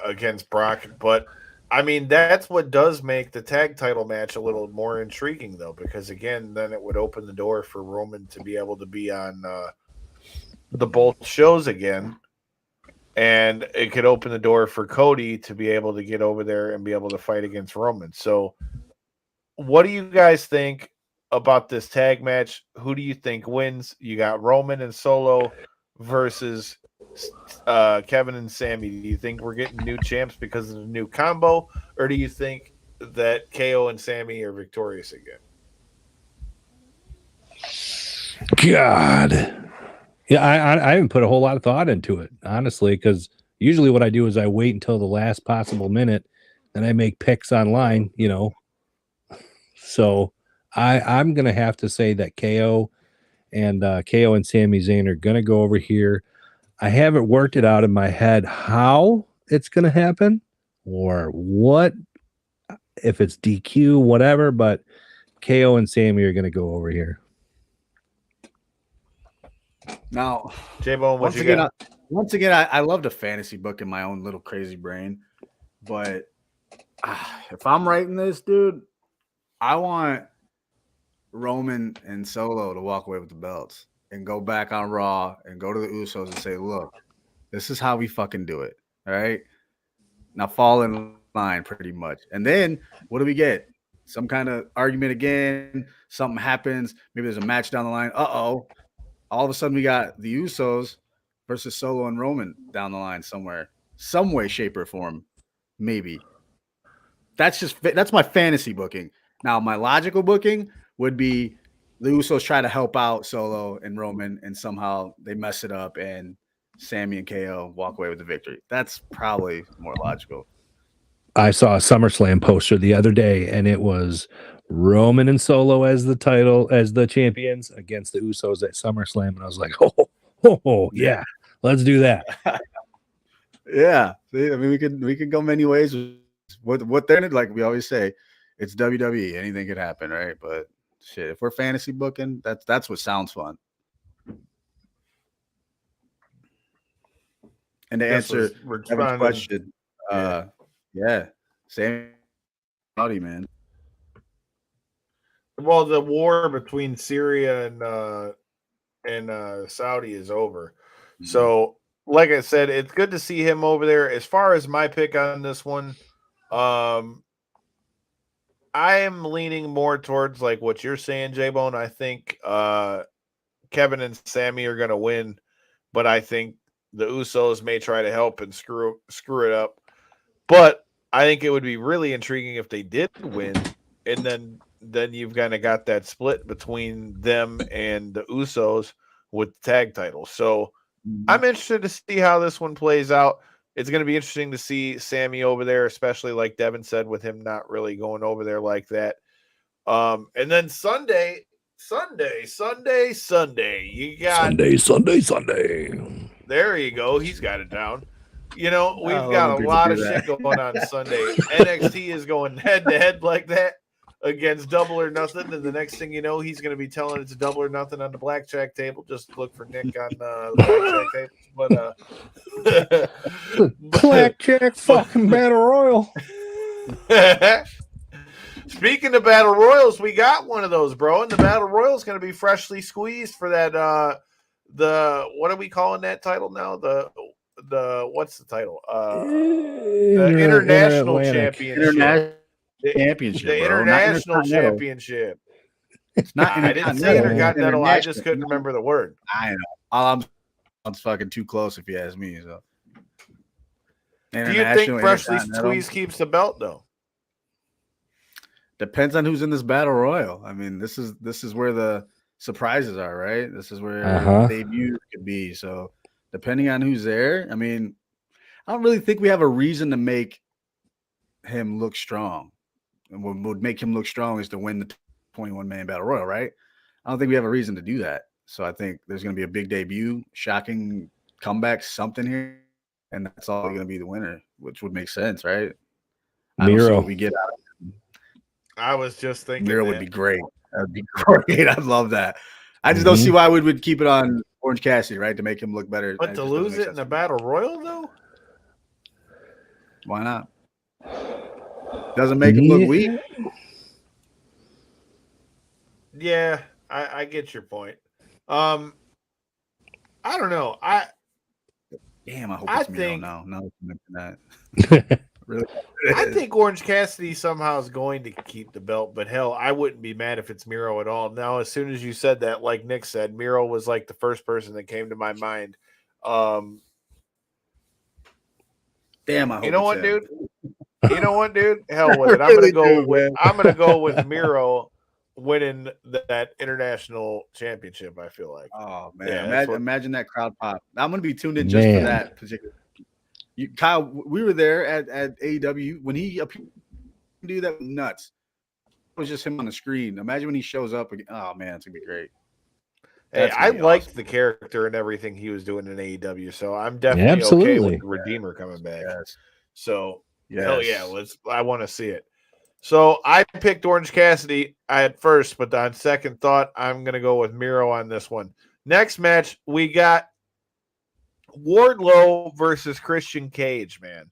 against Brock, but I mean, that's what does make the tag title match a little more intriguing, though, because, again, then it would open the door for Roman to be able to be on the both shows again, and it could open the door for Cody to be able to get over there and be able to fight against Roman. So what do you guys think about this tag match? Who do you think wins? You got Roman and Solo versus Kevin and Sammy. Do you think we're getting new champs because of the new combo, or do you think that KO and Sammy are victorious again? God, yeah, I haven't put a whole lot of thought into it, honestly, because usually what I do is I wait until the last possible minute, and I make picks online, So I'm gonna have to say that KO and Sami Zayn are gonna go over here. I haven't worked it out in my head how it's going to happen or what, if it's DQ, whatever, but KO and Sammy are going to go over here. Now, J-Bone, once again, I love the fantasy book in my own little crazy brain, but if I'm writing this, dude, I want Roman and Solo to walk away with the belts and go back on Raw and go to the Usos and say, look, this is how we fucking do it. All right. Now fall in line pretty much. And then what do we get? Some kind of argument again. Something happens. Maybe there's a match down the line. All of a sudden we got the Usos versus Solo and Roman down the line somewhere, some way, shape, or form, maybe. That's my fantasy booking. Now, my logical booking would be the Usos try to help out Solo and Roman, and somehow they mess it up, and Sammy and KO walk away with the victory. That's probably more logical. I saw a SummerSlam poster the other day, and it was Roman and Solo as the champions against the Usos at SummerSlam, and I was like, yeah, let's do that. Yeah, see, I mean, we could go many ways. What they're like, we always say, it's WWE. Anything could happen, right? But shit, if we're fantasy booking, that's what sounds fun. And to answer Evan's question, same Saudi, man. Well, the war between Syria and Saudi is over. Mm-hmm. So, like I said, it's good to see him over there. As far as my pick on this one, I am leaning more towards like what you're saying, J-Bone. I think Kevin and Sammy are going to win, but I think the Usos may try to help and screw it up. But I think it would be really intriguing if they did win, and then you've kind of got that split between them and the Usos with the tag titles. So I'm interested to see how this one plays out. It's going to be interesting to see Sammy over there, especially like Devin said, with him not really going over there like that. And then Sunday, you got Sunday. There you go. He's got it down. You know, we've got a lot of shit going on Sunday. NXT is going head to head like that against Double or Nothing, and the next thing you know, he's going to be telling it's Double or Nothing on the blackjack table. Just look for Nick on the blackjack table. But blackjack fucking battle royal. Speaking of battle royals, we got one of those, bro, and the battle royal is going to be freshly squeezed for that. What are we calling that title now? The what's the title? The International Championship. The International Championship. It's not. I didn't say Intercontinental. I just couldn't remember the word. I know. I'm fucking too close if you ask me. So. Do you think freshly squeezed keeps the belt though? Depends on who's in this battle royal. I mean, this is where the surprises are, right? This is where debut could be. So depending on who's there, I mean, I don't really think we have a reason to make him look strong. And what would make him look strong is to win the 21-man battle royal, right? I don't think we have a reason to do that. So I think there's going to be a big debut, shocking comeback, something here, and that's all going to be the winner, which would make sense, right? Miro, we get out of it. I was just thinking Miro would be great. That would be great. I'd love that. I just don't see why we would keep it on Orange Cassidy, right, to make him look better. But to lose it in the battle royal, though, why not? Doesn't make him look weak. Yeah, I get your point. I don't know. Damn, I hope it's Miro now. No, that. Really? I think Orange Cassidy somehow is going to keep the belt, but hell, I wouldn't be mad if it's Miro at all. Now, as soon as you said that, like Nick said, Miro was like the first person that came to my mind. Damn, I hope you know what, dude? You know what, dude? Hell with it. I'm gonna go with Miro winning that international championship. I feel like. Oh man, imagine that crowd pop. I'm gonna be tuned in just for that particular. Kyle, we were there at AEW when he appeared to do that. Nuts. It was just him on the screen. Imagine when he shows up again. Oh man, it's gonna be great. Hey, I liked the character and everything he was doing in AEW, so I'm definitely okay with the Redeemer coming back. Yes. So hell yeah, I want to see it. So I picked Orange Cassidy at first, but on second thought, I'm gonna go with Miro on this one. Next match, we got Wardlow versus Christian Cage, man.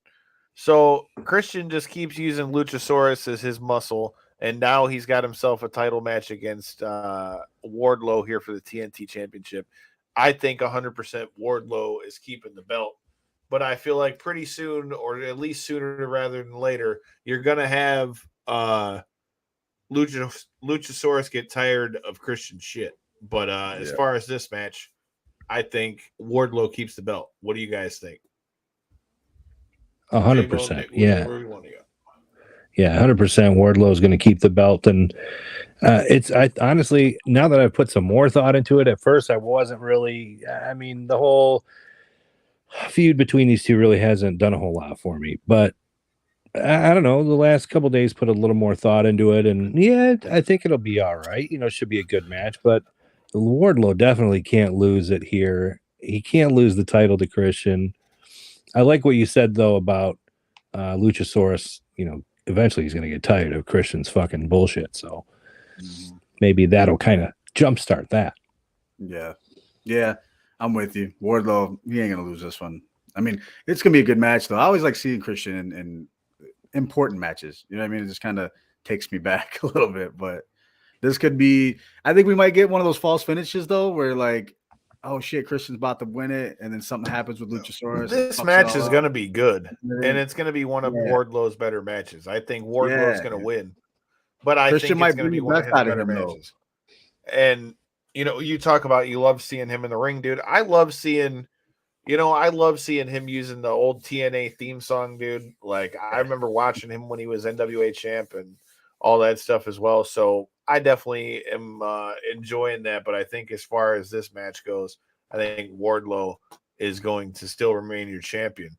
So Christian just keeps using Luchasaurus as his muscle, and now he's got himself a title match against Wardlow here for the TNT Championship. I think 100% Wardlow is keeping the belt, but I feel like pretty soon, or at least sooner rather than later, you're going to have Luchasaurus get tired of Christian shit. But as far as this match, I think Wardlow keeps the belt. What do you guys think? 100%. Yeah. Where you want to go? Yeah, 100%. Wardlow is going to keep the belt, and I honestly, now that I've put some more thought into it, at first I wasn't really. I mean, the whole feud between these two really hasn't done a whole lot for me, but I don't know. The last couple days put a little more thought into it, and yeah, I think it'll be all right. It should be a good match, but Wardlow definitely can't lose it here. He can't lose the title to Christian. I like what you said though about Luchasaurus. Eventually he's going to get tired of Christian's fucking bullshit. So maybe that'll kind of jumpstart that. Yeah. Yeah. I'm with you. Wardlow, he ain't going to lose this one. I mean, it's going to be a good match, though. I always like seeing Christian in important matches. You know what I mean? It just kind of takes me back a little bit. But this could be – I think we might get one of those false finishes, though, where like, oh, shit, Christian's about to win it, and then something happens with Luchasaurus. This match is going to be good, and it's going to be one of Wardlow's better matches. I think Wardlow's going to win, but I think it's going to be one of his better matches. And, you talk about you love seeing him in the ring, dude. I love seeing him using the old TNA theme song, dude. Like, I remember watching him when he was NWA champ and all that stuff as well. So I definitely am enjoying that. But I think as far as this match goes, I think Wardlow is going to still remain your champion.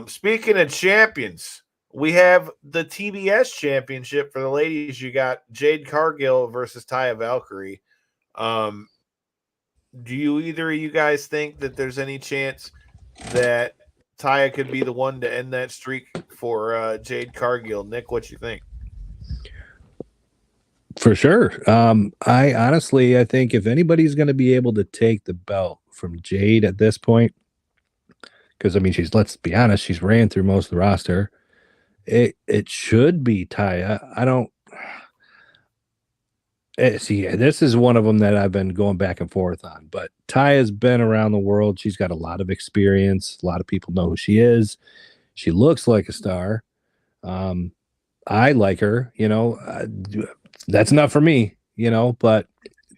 Speaking of champions, we have the TBS championship for the ladies. You got Jade Cargill versus Taya Valkyrie. Do either of you guys think that there's any chance that Taya could be the one to end that streak for Jade Cargill? Nick, what you think? For sure. I think if anybody's going to be able to take the belt from Jade at this point, because I mean, let's be honest, she's ran through most of the roster. It should be Taya. See, this is one of them that I've been going back and forth on, but Taya's been around the world. She's got a lot of experience. A lot of people know who she is. She looks like a star. I like her, that's not for me, but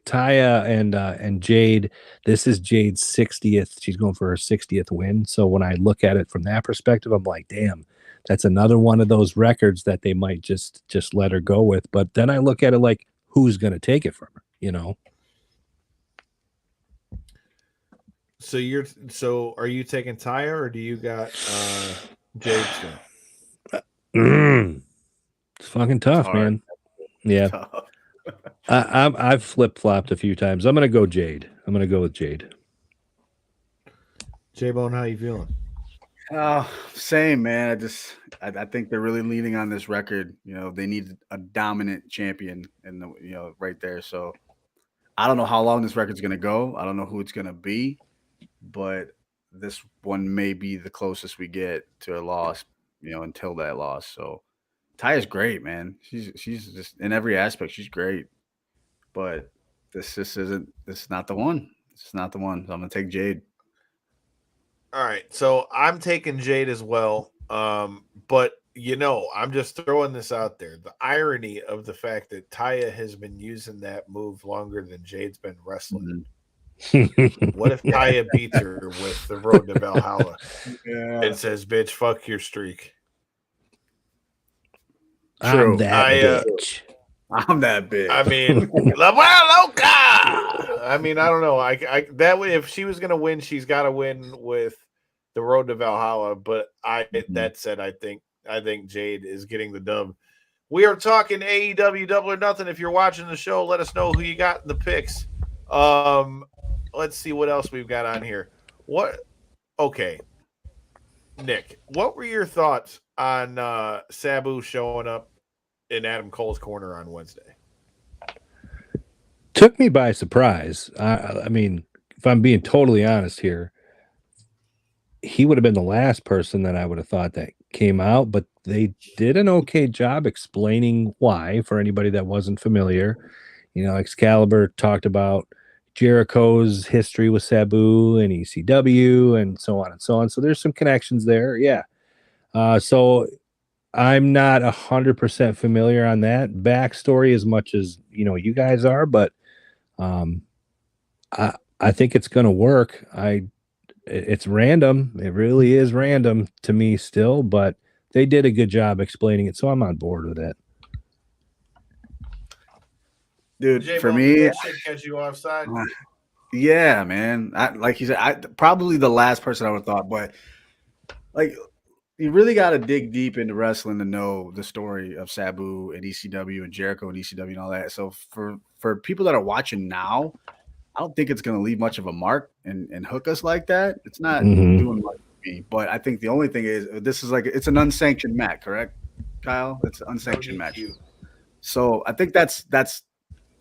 Taya and Jade, this is Jade's 60th. She's going for her 60th win. So when I look at it from that perspective, I'm like, damn, that's another one of those records that they might just let her go with. But then I look at it like, who's going to take it from her, So are you taking Taya or do you got Jade still? It's fucking tough, man. Yeah. I've flip-flopped a few times. I'm going to go Jade. I'm going to go with Jade. J-Bone, how you feeling? Same, man. I think they're really leaning on this record. They need a dominant champion right there. So I don't know how long this record's going to go. I don't know who it's going to be, but this one may be the closest we get to a loss, until that loss. So Taya's great, man. She's just in every aspect. She's great, but this is not the one. It's not the one. So I'm going to take Jade. All right, so I'm taking Jade as well. But I'm just throwing this out there. The irony of the fact that Taya has been using that move longer than Jade's been wrestling. What if Taya beats her with the Road to Valhalla and says, "Bitch, fuck your streak"? True. I'm that bitch. I'm that bitch. I mean, La Loca. I mean, I don't know. I that way, if she was gonna win, she's got to win with the Road to Valhalla. But that said, I think Jade is getting the dub. We are talking AEW Double or Nothing. If you're watching the show, let us know who you got in the picks. Let's see what else we've got on here. Okay, Nick, what were your thoughts on Sabu showing up in Adam Cole's corner on Wednesday? Took me by surprise. I mean, if I'm being totally honest here, he would have been the last person that I would have thought that came out, but they did an okay job explaining why for anybody that wasn't familiar. Excalibur talked about Jericho's history with Sabu and ECW and so on and so on. So there's some connections there. Yeah. So I'm not 100% familiar on that backstory as much as, you guys are, but I think it's going to work. It's random. It really is random to me still, but they did a good job explaining it, so I'm on board with it. Dude, J-Bone, for did me, that shit catch you offside? yeah, man. Like you said, probably the last person I would have thought, but like you really got to dig deep into wrestling to know the story of Sabu and ECW and Jericho and ECW and all that. So for people that are watching now, I don't think it's going to leave much of a mark and hook us like that. It's not doing much for me. But I think the only thing is this is like it's an unsanctioned match, correct, Kyle? It's an unsanctioned match. So I think that's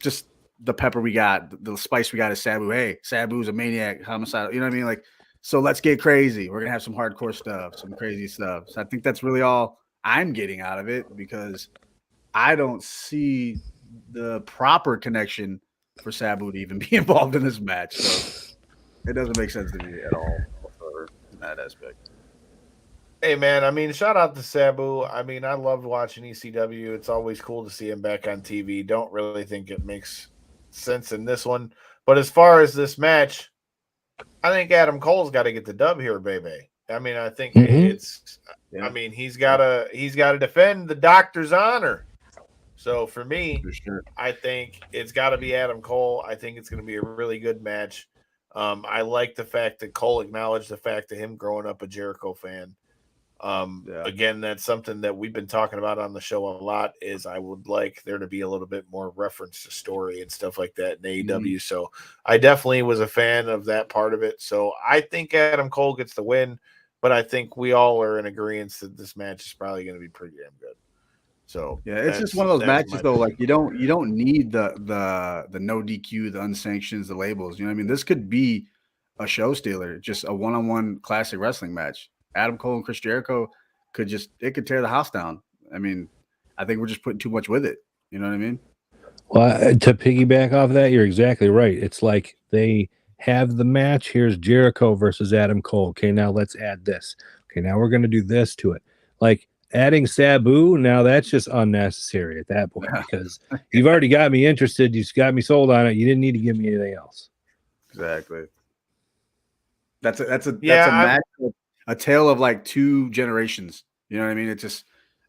just the pepper we got, the spice we got is Sabu. Hey, Sabu's a maniac, homicidal. You know what I mean? Like, so let's get crazy. We're gonna have some hardcore stuff, some crazy stuff. So I think that's really all I'm getting out of it because I don't see the proper connection for Sabu to even be involved in this match. So it doesn't make sense to me at all whatsoever in that aspect. Hey, man, I mean, shout out to Sabu. I mean, I loved watching ECW. It's always cool to see him back on TV. Don't really think it makes sense in this one. But as far as this match, I think Adam Cole's got to get the dub here, baby. I mean, I think it's I mean, he's got to defend the doctor's honor. So for me, I think it's got to be Adam Cole. I think it's going to be a really good match. I like the fact that Cole acknowledged the fact of him growing up a Jericho fan. Again, that's something that we've been talking about on the show a lot is I would like there to be a little bit more reference to story and stuff like that in AEW. So I definitely was a fan of that part of it. So I think Adam Cole gets the win, but I think we all are in agreement that this match is probably going to be pretty damn good. So yeah, it's just one of those matches though. Like you don't need the no DQ, the unsanctions, the labels. You know what I mean? This could be a show stealer, just a one-on-one classic wrestling match. Adam Cole and Chris Jericho could tear the house down. I mean, I think we're just putting too much with it. You know what I mean? Well, to piggyback off that, you're exactly right. It's like they have the match. Here's Jericho versus Adam Cole. Okay, now let's add this. Okay, now we're going to do this to it. Like adding Sabu, now that's just unnecessary at that point because you've already got me interested. You've got me sold on it. You didn't need to give me anything else. Exactly. That's a match. A tale of like two generations. You know what I mean? It just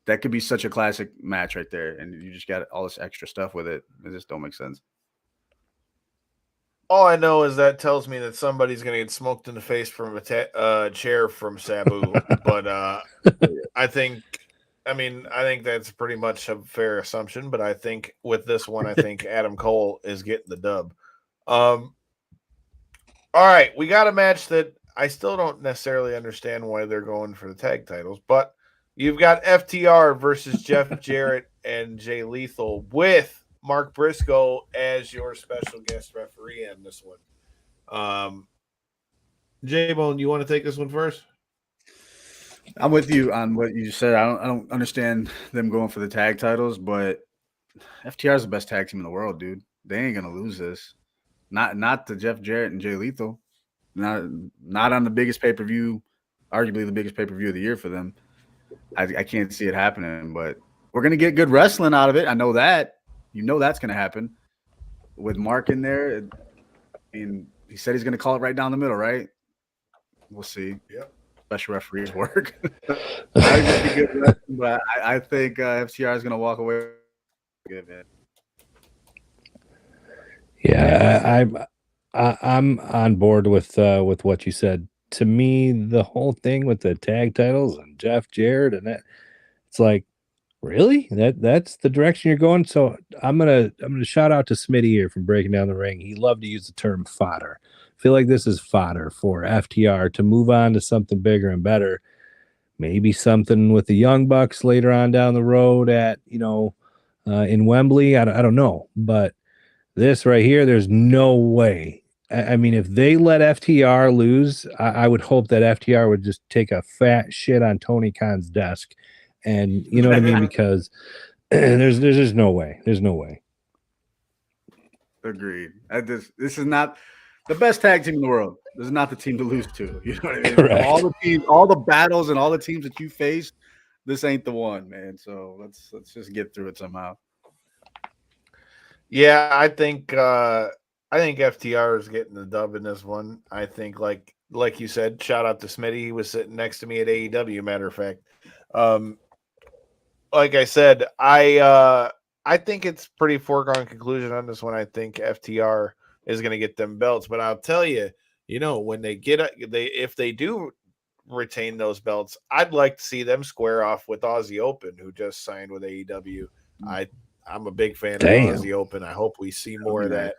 that could be such a classic match right there, and you just got all this extra stuff with it. It just don't make sense. All I know is that tells me that somebody's going to get smoked in the face from a chair from Sabu. But I think that's pretty much a fair assumption. But I think with this one, I think Adam Cole is getting the dub. All right, we got a match that I still don't necessarily understand why they're going for the tag titles, but you've got FTR versus Jeff Jarrett and Jay Lethal with Mark Briscoe as your special guest referee on this one. J-Bone, you want to take this one first? I'm with you on what you said. I don't understand them going for the tag titles, but FTR is the best tag team in the world, dude. They ain't gonna lose this. Not to Jeff Jarrett and Jay Lethal. Not on the biggest pay-per-view, arguably the biggest pay-per-view of the year for them. I can't see it happening, but we're going to get good wrestling out of it. I know that. You know that's going to happen. With Mark in there, and he said he's going to call it right down the middle, right? We'll see. Yep. Special referees work. But I think FTR is going to walk away. Good, man. Yeah, I'm on board with what you said. To me, the whole thing with the tag titles and Jeff Jarrett and that, it's like, really? That's the direction you're going. So I'm gonna shout out to Smitty here from Breaking Down the Ring. He loved to use the term fodder. I feel like this is fodder for FTR to move on to something bigger and better. Maybe something with the Young Bucks later on down the road at in Wembley. I don't know, but this right here, there's no way. I mean, if they let FTR lose, I would hope that FTR would just take a fat shit on Tony Khan's desk. And you know what I mean? Because there's just no way. There's no way. Agreed. This is not the best tag team in the world. This is not the team to lose to. You know what I mean? Correct. All the teams, all the battles, and all the teams that you face, this ain't the one, man. So let's just get through it somehow. Yeah, I think I think FTR is getting the dub in this one. I think, like you said, shout out to Smitty. He was sitting next to me at AEW. Matter of fact, like I said, I think it's pretty foregone conclusion on this one. I think FTR is going to get them belts, but I'll tell you, when if they do retain those belts, I'd like to see them square off with Aussie Open, who just signed with AEW. I'm a big fan of Aussie Open. I hope we see more of that.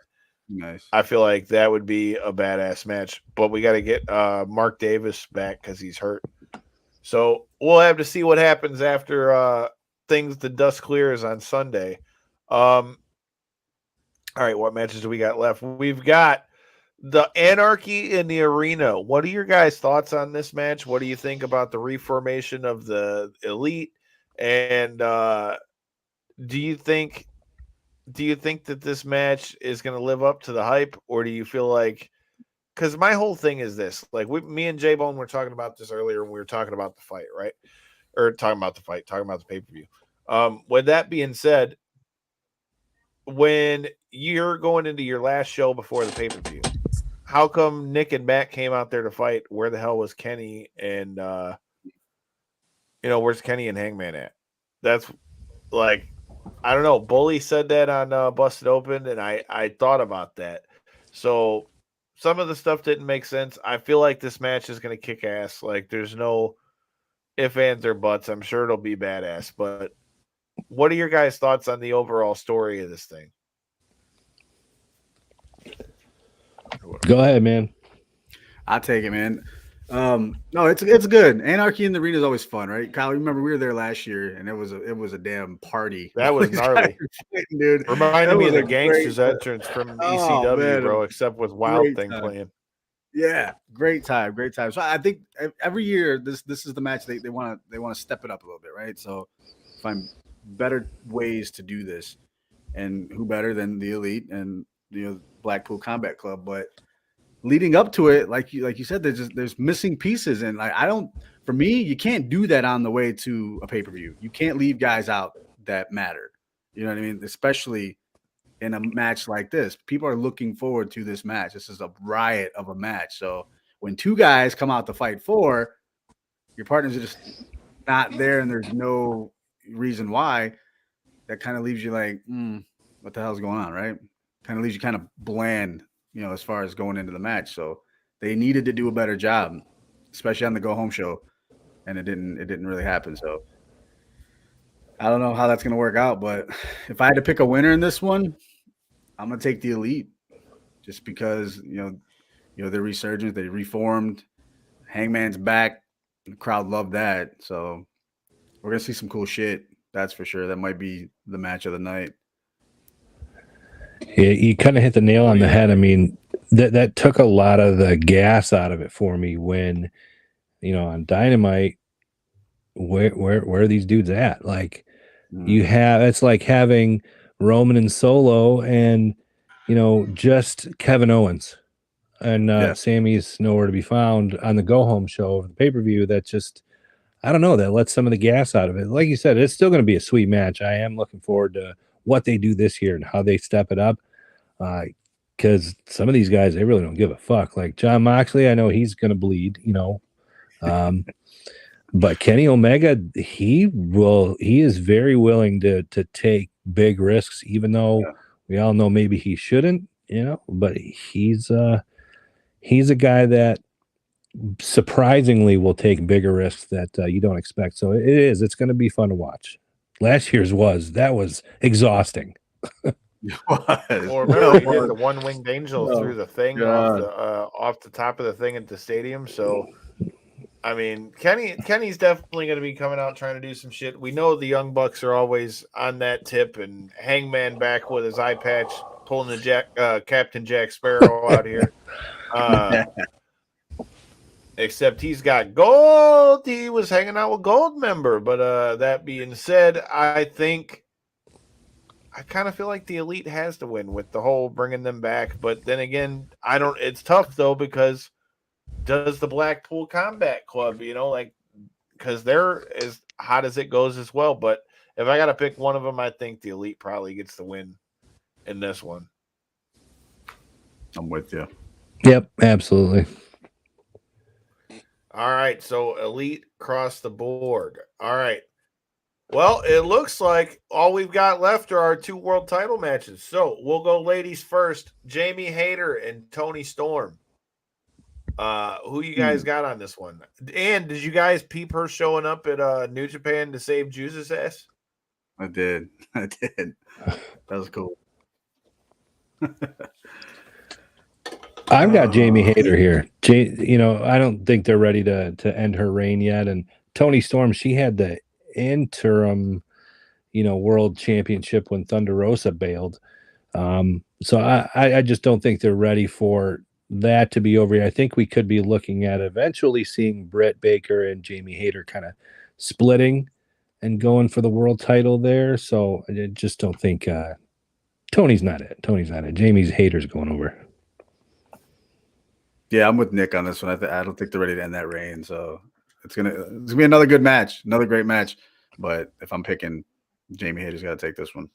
Nice. I feel like that would be a badass match, but we got to get Mark Davis back because he's hurt. So we'll have to see what happens after the dust clears on Sunday. All right, what matches do we got left? We've got the Anarchy in the Arena. What are your guys' thoughts on this match? What do you think about the reformation of the Elite? And do you think that this match is going to live up to the hype, or do you feel like? Because my whole thing is this: like me and J Bone were talking about this earlier when we were talking about the fight, right? Or talking about the pay-per-view. With that being said, when you're going into your last show before the pay-per-view, how come Nick and Matt came out there to fight? Where the hell was Kenny and where's Kenny and Hangman at? That's like, I don't know. Bully said that on Busted Open, and I thought about that. So some of the stuff didn't make sense. I feel like this match is going to kick ass. Like, there's no ifs, ands, or buts. I'm sure it'll be badass. But what are your guys' thoughts on the overall story of this thing? Go ahead, man. I'll take it, man. No, it's good. Anarchy in the Arena is always fun, right? Kyle, remember we were there last year, and it was a damn party. That was gnarly, dude. Reminded me of the Gangsters entrance from ECW, man, bro. Except with Wild Thing playing. Yeah, great time. So I think every year this is the match they want to step it up a little bit, right? So find better ways to do this, and who better than the Elite and Blackpool Combat Club, but. Leading up to it, like you said, there's missing pieces, and for me, you can't do that on the way to a pay-per-view. You can't leave guys out that matter. You know what I mean? Especially in a match like this, people are looking forward to this match. This is a riot of a match. So when two guys come out to fight for, your partners are just not there, and there's no reason why. That kind of leaves you like, what the hell's going on, right? Kind of leaves you kind of bland. As far as going into the match. So they needed to do a better job, especially on the go home show. And it didn't really happen. So I don't know how that's going to work out, but if I had to pick a winner in this one, I'm going to take the Elite just because, they're resurgent, they reformed, Hangman's back. The crowd loved that. So we're going to see some cool shit. That's for sure. That might be the match of the night. You kind of hit the nail on the head. I mean, that took a lot of the gas out of it for me when, on Dynamite, where are these dudes at? Like, it's like having Roman and Solo and, just Kevin Owens and Sammy's nowhere to be found on the go home show of the pay-per-view. That just, I don't know, that lets some of the gas out of it. Like you said, it's still going to be a sweet match. I am looking forward to what they do this year and how they step it up, because some of these guys, they really don't give a fuck. Like John Moxley, I know he's gonna bleed, but Kenny Omega, he is very willing to take big risks, even though we all know maybe he shouldn't, but he's a guy that surprisingly will take bigger risks that you don't expect. So it's going to be fun to watch. Last year's that was exhausting. Well, remember he did the one-winged angel through the thing off the top of the thing at the stadium. So, I mean, Kenny's definitely going to be coming out trying to do some shit. We know the Young Bucks are always on that tip, and Hangman back with his eye patch, pulling the Captain Jack Sparrow out here. Except he's got gold. He was hanging out with Goldmember. But that being said, I kind of feel like the Elite has to win with the whole bringing them back. But then again, it's tough though, because does the Blackpool Combat Club, because they're as hot as it goes as well. But if I got to pick one of them, I think the Elite probably gets the win in this one. I'm with you. Yep, absolutely. All right, so elite across the board. All right. Well, it looks like all we've got left are our 2 world title matches. So we'll go ladies first. Jamie Hayter and Tony Storm. Who you guys got on this one? And did you guys peep her showing up at New Japan to save Juice's ass? I did. That was cool. I've got Jamie Hayter here. I don't think they're ready to end her reign yet. And Tony Storm, she had the interim, world championship when Thunder Rosa bailed. So I just don't think they're ready for that to be over. I think we could be looking at eventually seeing Britt Baker and Jamie Hayter kind of splitting and going for the world title there. So I just don't think Tony's not it. Jamie's Hayter's going over. Yeah, I'm with Nick on this one. I don't think they're ready to end that reign. So it's gonna be another good match, another great match. But if I'm picking, Jamie Hayter's got to take this one.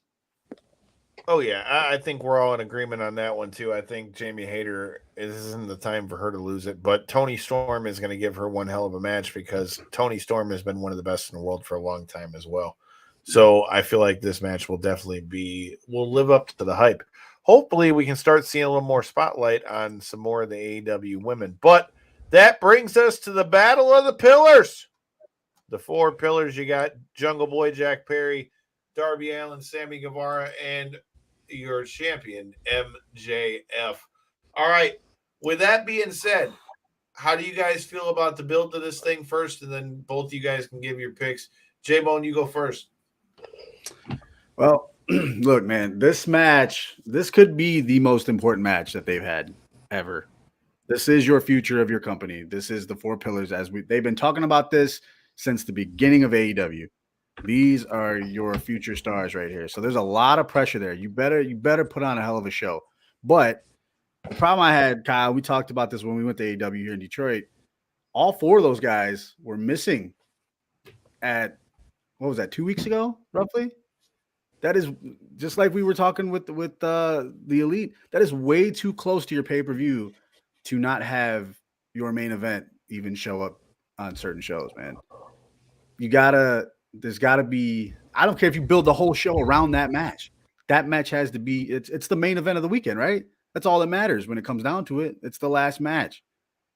Oh, yeah. I think we're all in agreement on that one, too. I think Jamie Hayter isn't the time for her to lose it. But Tony Storm is going to give her one hell of a match because Tony Storm has been one of the best in the world for a long time as well. So I feel like this match will definitely will live up to the hype. Hopefully we can start seeing a little more spotlight on some more of the AEW women. But that brings us to the Battle of the Pillars. The 4 pillars, you got Jungle Boy Jack Perry, Darby Allin, Sammy Guevara, and your champion, MJF. All right. With that being said, how do you guys feel about the build to this thing first? And then both you guys can give your picks. J-Bone, you go first. Well, look, man, this could be the most important match that they've had ever. This is your future of your company. This is the 4 pillars they've been talking about this since the beginning of AEW. These are your future stars right here. So there's a lot of pressure there. You better put on a hell of a show. But the problem I had, Kyle, we talked about this when we went to AEW here in Detroit. All 4 of those guys were missing at, what was that, 2 weeks ago, roughly? That is just like we were talking with the Elite. That is way too close to your pay-per-view to not have your main event even show up on certain shows, man. There's got to be, I don't care if you build the whole show around that match. That match has to be, it's the main event of the weekend, right? That's all that matters when it comes down to it. It's the last match.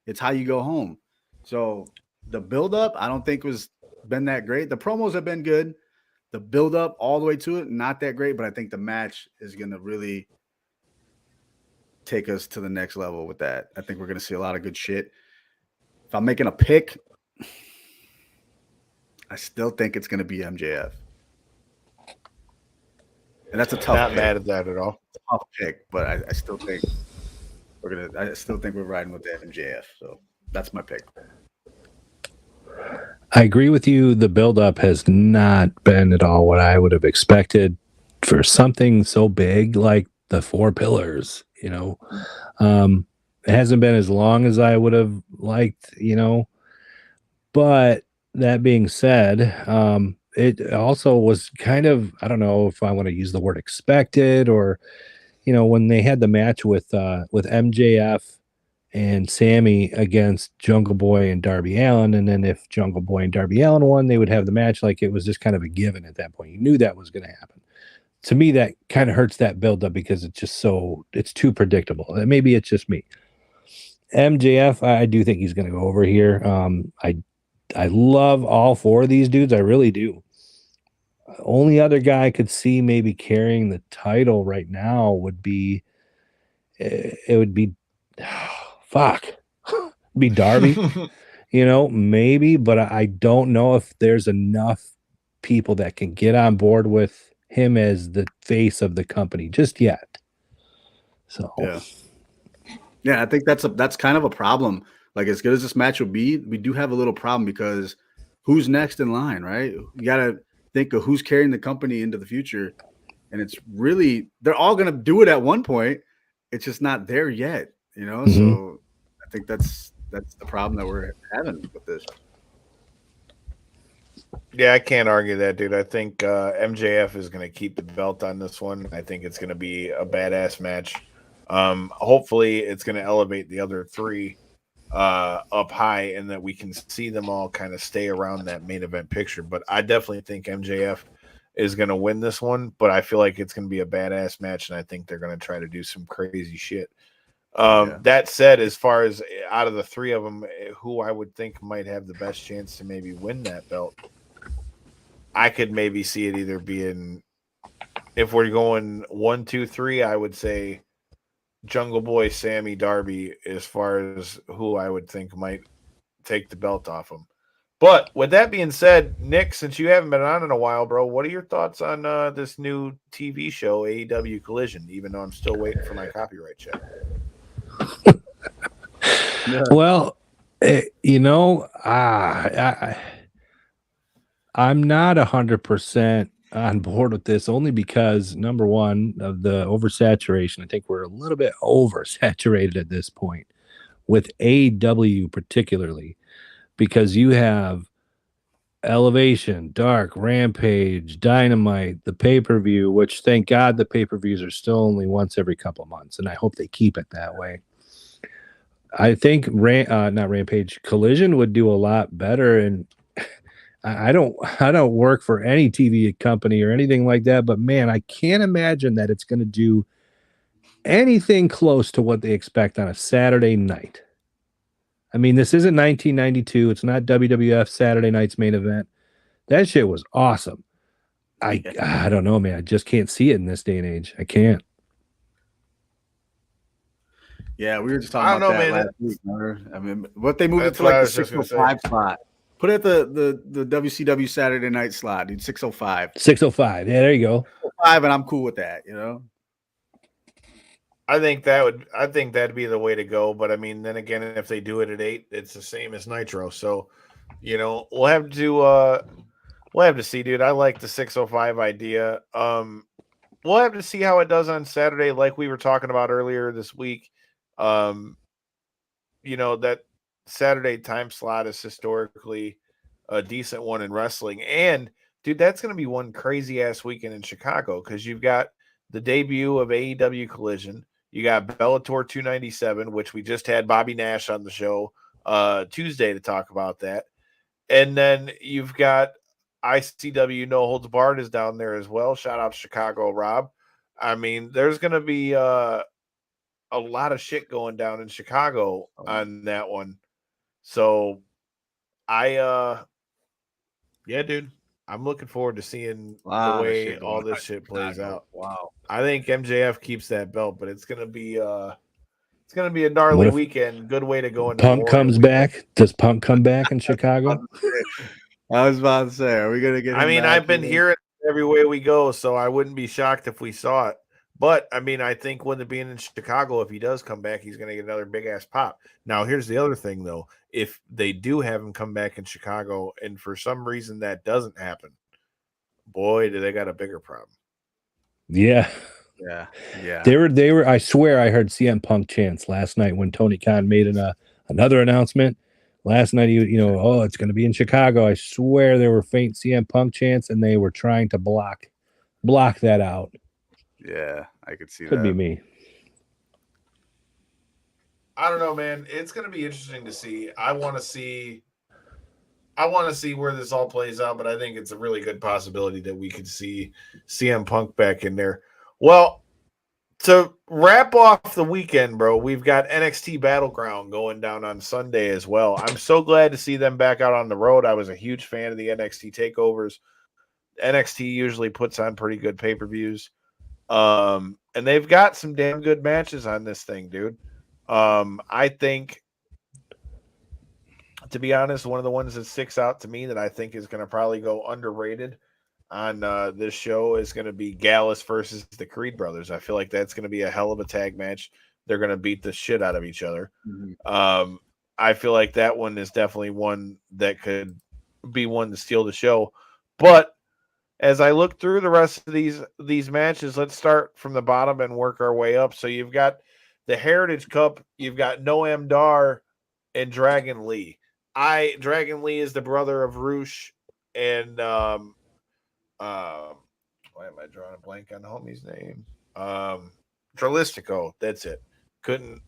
It's how you go home. So the build-up, I don't think been that great. The promos have been good. The build-up all the way to it, not that great, but I think the match is going to really take us to the next level with that. I think we're going to see a lot of good shit. If I'm making a pick, I still think it's going to be MJF. And that's a tough Not pick. mad at that at all. It's a tough pick, but I still think we're riding with that MJF. So that's my pick. I agree with you. The buildup has not been at all what I would have expected for something so big like the 4 pillars. It hasn't been as long as I would have liked, But that being said, it also was kind of, I don't know if I want to use the word expected or, when they had the match with MJF and Sammy against Jungle Boy and Darby Allin. And then if Jungle Boy and Darby Allin won, they would have the match. Like it was just kind of a given at that point. You knew that was going to happen. To me, that kind of hurts that buildup because it's too predictable. Maybe it's just me. MJF, I do think he's going to go over here. I love all 4 of these dudes. I really do. Only other guy I could see maybe carrying the title right now would be be Darby, maybe, but I don't know if there's enough people that can get on board with him as the face of the company just yet. So yeah, I think that's kind of a problem. Like as good as this match will be, we do have a little problem because who's next in line, right? You got to think of who's carrying the company into the future, and it's really they're all going to do it at one point. It's just not there yet, Mm-hmm. So I think that's the problem that we're having with this. Yeah, I can't argue that, dude. I think MJF is going to keep the belt on this one. I think it's going to be a badass match. Hopefully, it's going to elevate the other three up high, and that we can see them all kind of stay around that main event picture. But I definitely think MJF is going to win this one, but I feel like it's going to be a badass match, and I think they're going to try to do some crazy shit. That said, as far as out of the three of them, who I would think might have the best chance to maybe win that belt, I could maybe see it either being, if we're going 1, 2, 3, I would say Jungle Boy, Sammy, Darby, as far as who I would think might take the belt off him. But with that being said, Nick, since you haven't been on in a while, bro, what are your thoughts on this new TV show, AEW Collision, even though I'm still waiting for my copyright check? Well, I'm not 100% on board with this, only because, number one, of the oversaturation. I think we're a little bit oversaturated at this point with AEW particularly, because you have Elevation, Dark, Rampage, Dynamite, the pay-per-view, which thank God the pay-per-views are still only once every couple of months, and I hope they keep it that way. I think not Rampage, Collision would do a lot better, and I don't work for any TV company or anything like that, but man, I can't imagine that it's going to do anything close to what they expect on a Saturday night. I mean, this isn't 1992. It's not WWF Saturday night's main event. That shit was awesome. I don't know, man. I just can't see it in this day and age. I can't. Yeah, we were just talking about that last week. I mean, what they moved it to what like the 605 slot. Put it at the WCW Saturday night slot, dude. 605. 605. Yeah, there you go. 605, and I'm cool with that, you know. I think that'd be the way to go. But I mean, then again, if they do it at 8, it's the same as Nitro. So, you know, we'll have to see, dude. I like the 605 idea. We'll have to see how it does on Saturday, like we were talking about earlier this week. You know, that Saturday time slot is historically a decent one in wrestling. And dude, that's going to be one crazy ass weekend in Chicago, because you've got the debut of AEW Collision. You got Bellator 297, which we just had Bobby Nash on the show Tuesday to talk about that. And then you've got ICW No Holds Barred is down there as well. Shout out Chicago, Rob. I mean, there's going to be a lot of shit going down in Chicago on that one. So yeah, dude, I'm looking forward to seeing the way all this shit plays out. Wow. I think MJF keeps that belt, but it's gonna be a gnarly weekend. Good way to go into Punk comes back. Does Punk come back in Chicago? I was about to say, are we gonna get him back? I've been hearing it every way we go, so I wouldn't be shocked if we saw it. But I mean, I think when being in Chicago, if he does come back, he's gonna get another big ass pop. Now, here's the other thing though. If they do have him come back in Chicago, and for some reason that doesn't happen, boy, do they got a bigger problem. Yeah. They were. I swear, I heard CM Punk chants last night when Tony Khan made another announcement. Last night, it's going to be in Chicago. I swear there were faint CM Punk chants, and they were trying to block that out. Yeah, I could see that. Could be me. I don't know, man. It's going to be interesting to see. I want to see where this all plays out, but I think it's a really good possibility that we could see CM Punk back in there. Well, to wrap off the weekend, bro, we've got NXT Battleground going down on Sunday as well. I'm so glad to see them back out on the road. I was a huge fan of the NXT takeovers. NXT usually puts on pretty good pay-per-views. And they've got some damn good matches on this thing, dude. I think, to be honest, one of the ones that sticks out to me that I think is going to probably go underrated on this show is going to be Gallus versus the Creed brothers. I feel like that's going to be a hell of a tag match. They're going to beat the shit out of each other. Mm-hmm. I feel like that one is definitely one that could be one to steal the show. But as I look through the rest of these matches, let's start from the bottom and work our way up. So you've got the Heritage Cup, you've got Noam Dar and Dragon Lee. Dragon Lee is the brother of Roosh and why am I drawing a blank on the homie's name? Dralistico. That's it. Couldn't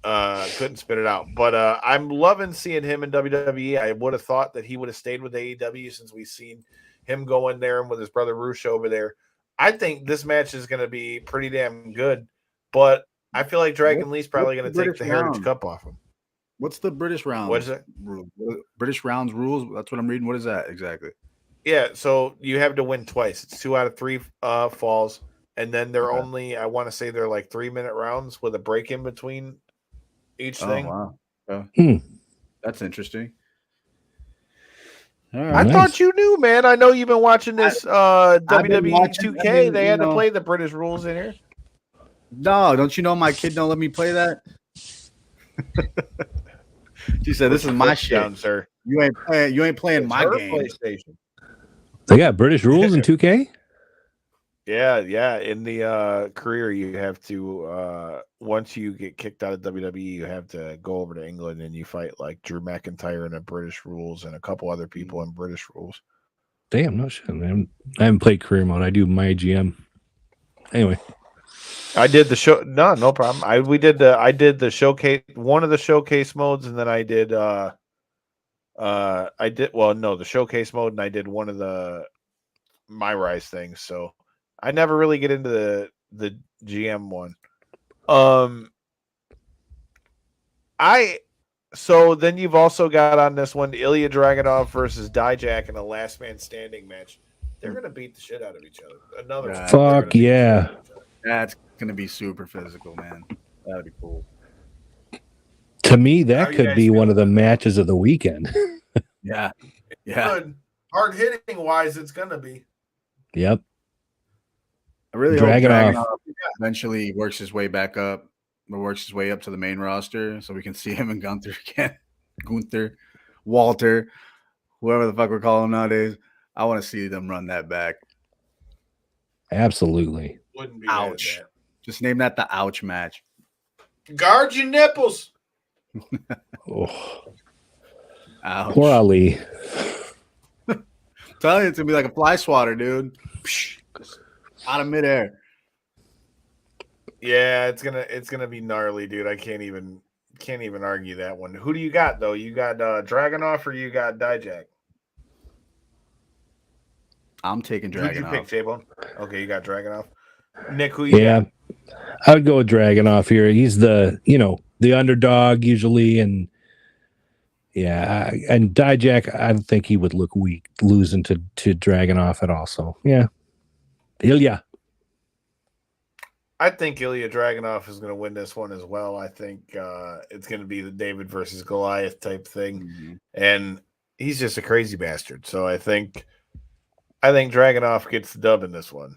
spit it out. But I'm loving seeing him in WWE. I would have thought that he would have stayed with AEW since we've seen him go in there and with his brother Rush over there. I think this match is going to be pretty damn good. But I feel like Dragon Lee's probably going to take the Heritage Cup off him. What's the British round? What is it? British rounds rules. That's what I'm reading. What is that exactly? Yeah, so you have to win twice. It's 2 out of 3 falls. And then they're only, I want to say they're like 3-minute rounds with a break in between each thing. Wow. That's interesting. All right, I thought you knew, man. I know you've been watching this WWE 2K. They had to play the British rules in here. No, don't you know my kid don't let me play that? She said, "This is my shit, down, sir. You ain't playing my game." PlayStation. They got British rules in 2K? Yeah. In the career, you have to once you get kicked out of WWE, you have to go over to England and you fight like Drew McIntyre in the British rules and a couple other people in British rules. Damn, no shit, man. I haven't played career mode. I do my GM. Anyway, I did the show. No problem. I did the showcase, one of the showcase modes, and then I did the showcase mode, and I did one of the My Rise things. So I never really get into the GM one. So then you've also got on this one Ilya Dragunov versus Dijak in a last man standing match. They're gonna beat the shit out of each other. Another one. Fuck yeah. That's gonna be super physical, man. That'd be cool. To me, that could be one of the matches of the weekend. Yeah. Good. Hard hitting wise, it's gonna be. Yep. I really Dragunov. hope Dragunov eventually works his way back up, or works his way up to the main roster, so we can see him and Gunther again. Gunther, Walter, whoever the fuck we're calling him nowadays. I want to see them run that back. Absolutely. Wouldn't be ouch. Just name that the ouch match. Guard your nipples. Oh. Ouch. Poor Ali. Tell you, it's gonna be like a fly swatter, dude. Out of midair. Yeah, it's gonna be gnarly, dude. I can't even argue that one. Who do you got though? You got Dragunov or you got Dijak? I'm taking Dragunov. Who'd you pick, J-Bone? Okay, you got Dragunov. Nick, who you got? I would go with Dragunov here. He's the underdog usually, and and Dijak, I don't think he would look weak losing to Dragunov at all. So Ilya. I think Ilya Dragunov is going to win this one as well. I think it's going to be the David versus Goliath type thing, and he's just a crazy bastard. So I think Dragunov gets the dub in this one.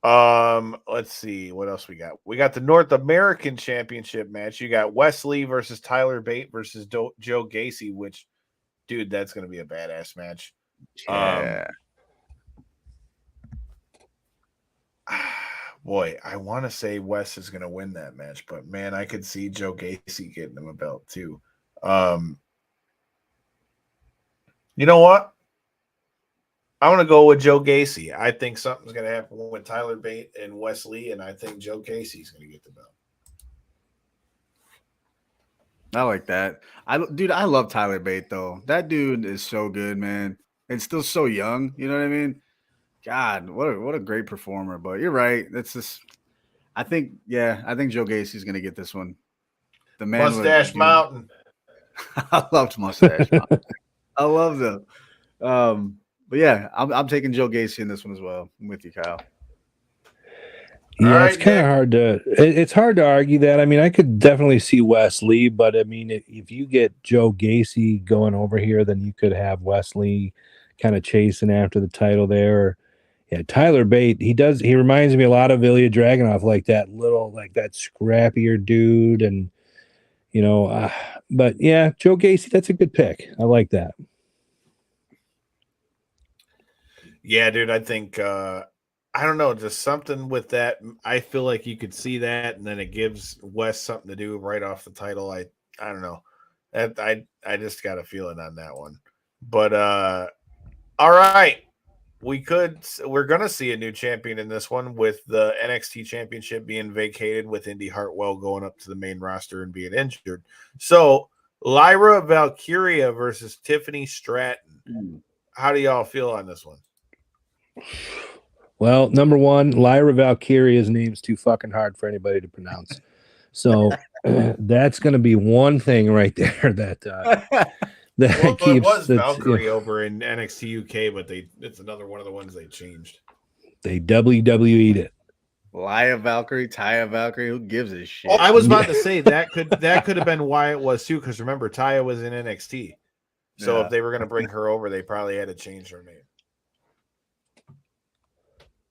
Let's see what else we got. We got the North American Championship match. You got Wesley versus Tyler Bate versus Joe Gacy, which, dude, that's going to be a badass match. Yeah. Boy, I want to say Wes is going to win that match, but man, I could see Joe Gacy getting him a belt too. You know what? I want to go with Joe Gacy. I think something's going to happen with Tyler Bate and Wesley, and I think Joe Gacy's going to get the belt. I like that. I love Tyler Bate though. That dude is so good, man, and still so young. You know what I mean? God, what a great performer. But you're right. That's just. I think Joe Gacy's going to get this one. The man Mustache Mountain. I loved Mustache Mountain. I love them. But yeah, I'm taking Joe Gacy in this one as well. I'm with you, Kyle. Yeah, it's kind of hard to. It's hard to argue that. I mean, I could definitely see Wesley, but I mean, if you get Joe Gacy going over here, then you could have Wesley kind of chasing after the title there. Yeah, Tyler Bate. He reminds me a lot of Ilya Dragunov, like that scrappier dude, and But yeah, Joe Gacy. That's a good pick. I like that. Yeah, dude, I think I don't know, just something with that. I feel like you could see that, and then it gives Wes something to do right off the title. I don't know. I just got a feeling on that one. But all right. we're gonna see a new champion in this one with the NXT championship being vacated with Indy Hartwell going up to the main roster and being injured. So Lyra Valkyria versus Tiffany Stratton. How do y'all feel on this one? Well, number one, Lyra Valkyria's name's too fucking hard for anybody to pronounce. So that's going to be one thing right there that Well, keeps. it was that's, Valkyrie over in NXT UK, but it's another one of the ones they changed. They WWE'd it. Lyra Valkyrie, Taya Valkyrie, who gives a shit? Oh, I was about to say that could have been why it was too, because remember Taya was in NXT. So if they were going to bring her over, they probably had to change her name.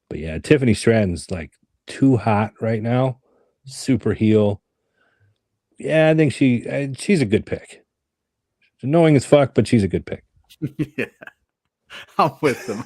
But yeah, Tiffany Stratton's like too hot right now. Super heel. Yeah, I think she's a good pick. She's annoying as fuck, but she's a good pick. Yeah, I'm with them.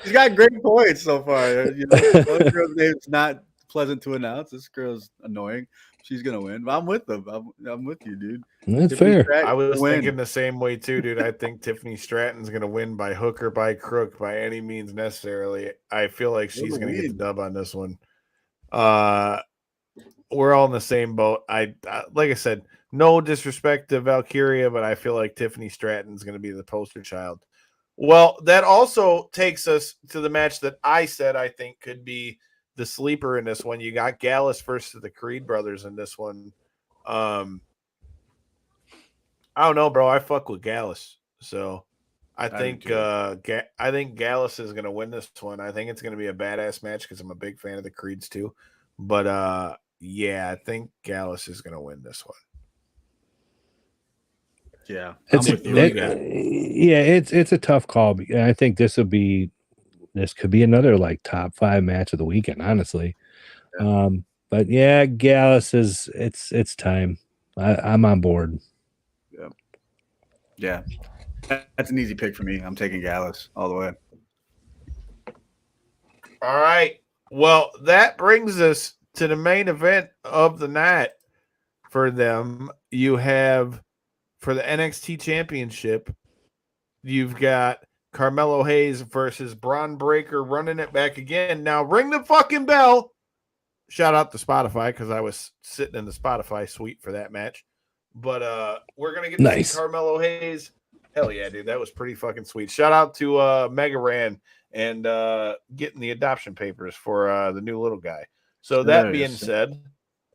She's got great points so far. You know, one girl's name's not pleasant to announce. This girl's annoying. She's gonna win. But I'm with them. I'm with you, dude. That's Tiffany fair. Stratton I was win. thinking the same way too, dude. I think Tiffany Stratton's going to win by hook or by crook by any means necessarily. I feel like she's going to get the dub on this one. We're all in the same boat. I like I said, no disrespect to Valkyria, but I feel like Tiffany Stratton's going to be the poster child. Well, that also takes us to the match that I said I think could be the sleeper in this one. You got Gallus versus the Creed brothers in this one. I don't know, bro. I fuck with Gallus, so I think Gallus is gonna win this one. I think it's gonna be a badass match because I'm a big fan of the Creeds too. But yeah, I think Gallus is gonna win this one. Yeah, It's a tough call. I think this could be another like top 5 match of the weekend, honestly. Yeah. But yeah, Gallus is it's time. I'm on board. Yeah, that's an easy pick for me. I'm taking Gallus all the way. All right. Well, that brings us to the main event of the night for them. You have for the NXT Championship, you've got Carmelo Hayes versus Braun Breaker running it back again. Now ring the fucking bell. Shout out to Spotify because I was sitting in the Spotify suite for that match. But we're gonna get to see Carmelo Hayes. Hell yeah, dude. That was pretty fucking sweet. Shout out to Mega Ran and getting the adoption papers for the new little guy. So that being said,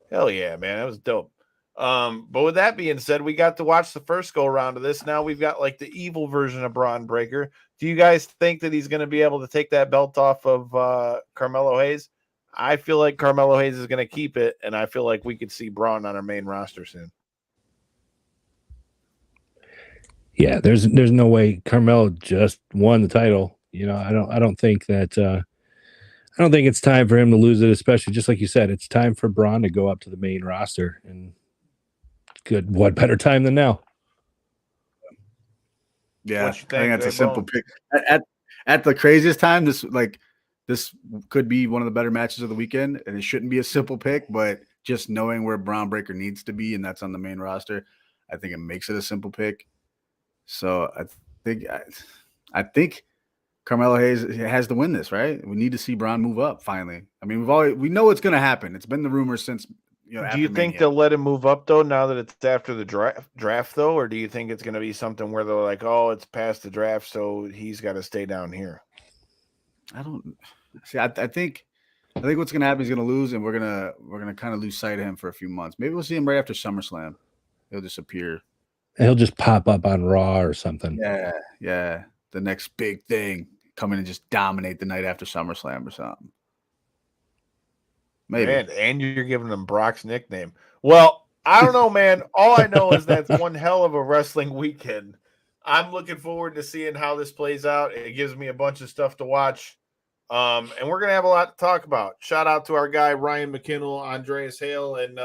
hell yeah, man. That was dope. But with that being said, we got to watch the first go around of this. Now we've got like the evil version of Braun Breaker. Do you guys think that he's going to be able to take that belt off of Carmelo Hayes? I feel like Carmelo Hayes is going to keep it, and I feel like we could see Braun on our main roster soon. Yeah, there's no way Carmelo just won the title. You know, I don't think that I don't think it's time for him to lose it, especially just like you said, it's time for Braun to go up to the main roster. And good, what better time than now? Yeah, I think that's a simple pick. At the craziest time, this could be one of the better matches of the weekend, and it shouldn't be a simple pick, but just knowing where Braun Breaker needs to be, and that's on the main roster, I think it makes it a simple pick. So I think Carmelo Hayes has to win this, right? We need to see Braun move up finally. I mean, we know it's going to happen. It's been the rumor since. Do you think they'll let him move up though? Now that it's after the draft though, or do you think it's going to be something where they're like, oh, it's past the draft, so he's got to stay down here? I don't see. I think what's going to happen is he's going to lose, and we're gonna kind of lose sight of him for a few months. Maybe we'll see him right after SummerSlam. He'll just appear. He'll just pop up on Raw or something. Yeah. The next big thing, come in and just dominate the night after SummerSlam or something. Maybe. Man, and you're giving him Brock's nickname. Well, I don't know, man. All I know is that's one hell of a wrestling weekend. I'm looking forward to seeing how this plays out. It gives me a bunch of stuff to watch. And we're going to have a lot to talk about. Shout out to our guy, Ryan McKinnell, Andreas Hale, and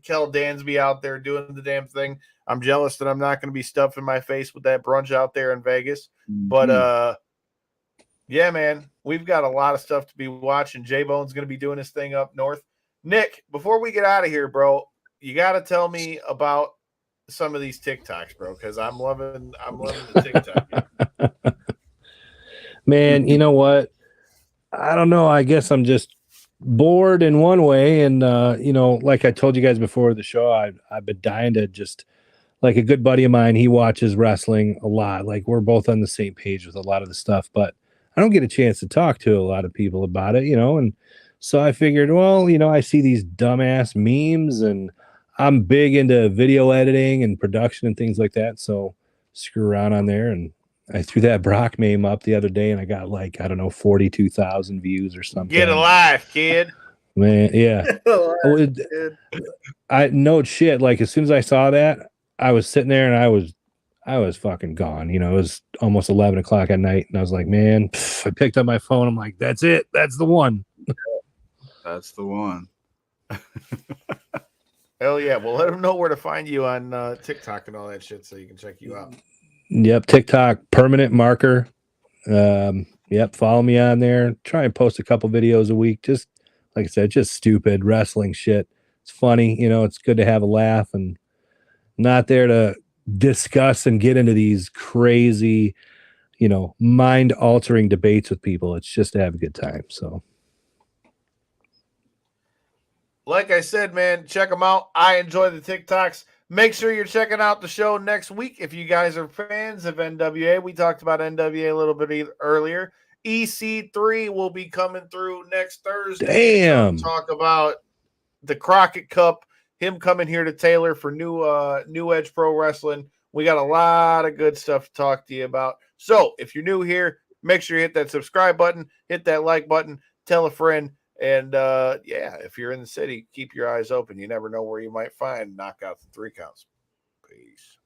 Kel Dansby out there doing the damn thing. I'm jealous that I'm not going to be stuffing my face with that brunch out there in Vegas. Mm-hmm. But, yeah, man, we've got a lot of stuff to be watching. J-Bone's going to be doing his thing up north. Nick, before we get out of here, bro, you got to tell me about some of these TikToks, bro, because I'm loving the TikTok. Man, you know what? I don't know. I guess I'm just bored in one way. And, like I told you guys before the show, I've been dying to just, like a good buddy of mine, he watches wrestling a lot. Like we're both on the same page with a lot of the stuff, but I don't get a chance to talk to a lot of people about it, and so I figured, well, I see these dumbass memes and I'm big into video editing and production and things like that. So screw around on there. And I threw that Brock meme up the other day and I got like, I don't know, 42,000 views or something. Get a life, kid. Man, yeah. I no shit. Like as soon as I saw that, I was sitting there and I was fucking gone. It was almost 11 o'clock at night. And I was like, man, I picked up my phone. I'm like, that's it. That's the one. That's the one. Hell yeah. Well, let them know where to find you on TikTok and all that shit so you can check you out. Yep. TikTok, permanent marker. Yep. Follow me on there. Try and post a couple videos a week. Just like I said, just stupid wrestling shit. It's funny. It's good to have a laugh and not there to discuss and get into these crazy, mind altering debates with people. It's just to have a good time. So, like I said, man, check them out. I enjoy the TikToks. Make sure you're checking out the show next week. If you guys are fans of NWA, we talked about NWA a little bit earlier. EC3 will be coming through next Thursday. Damn. Talk about the Crockett Cup, him coming here to Taylor for New Edge Pro Wrestling. We got a lot of good stuff to talk to you about. So if you're new here, make sure you hit that subscribe button, hit that like button, tell a friend. And if you're in the city, keep your eyes open. You never know where you might find Knockouts and 3 Counts. Peace.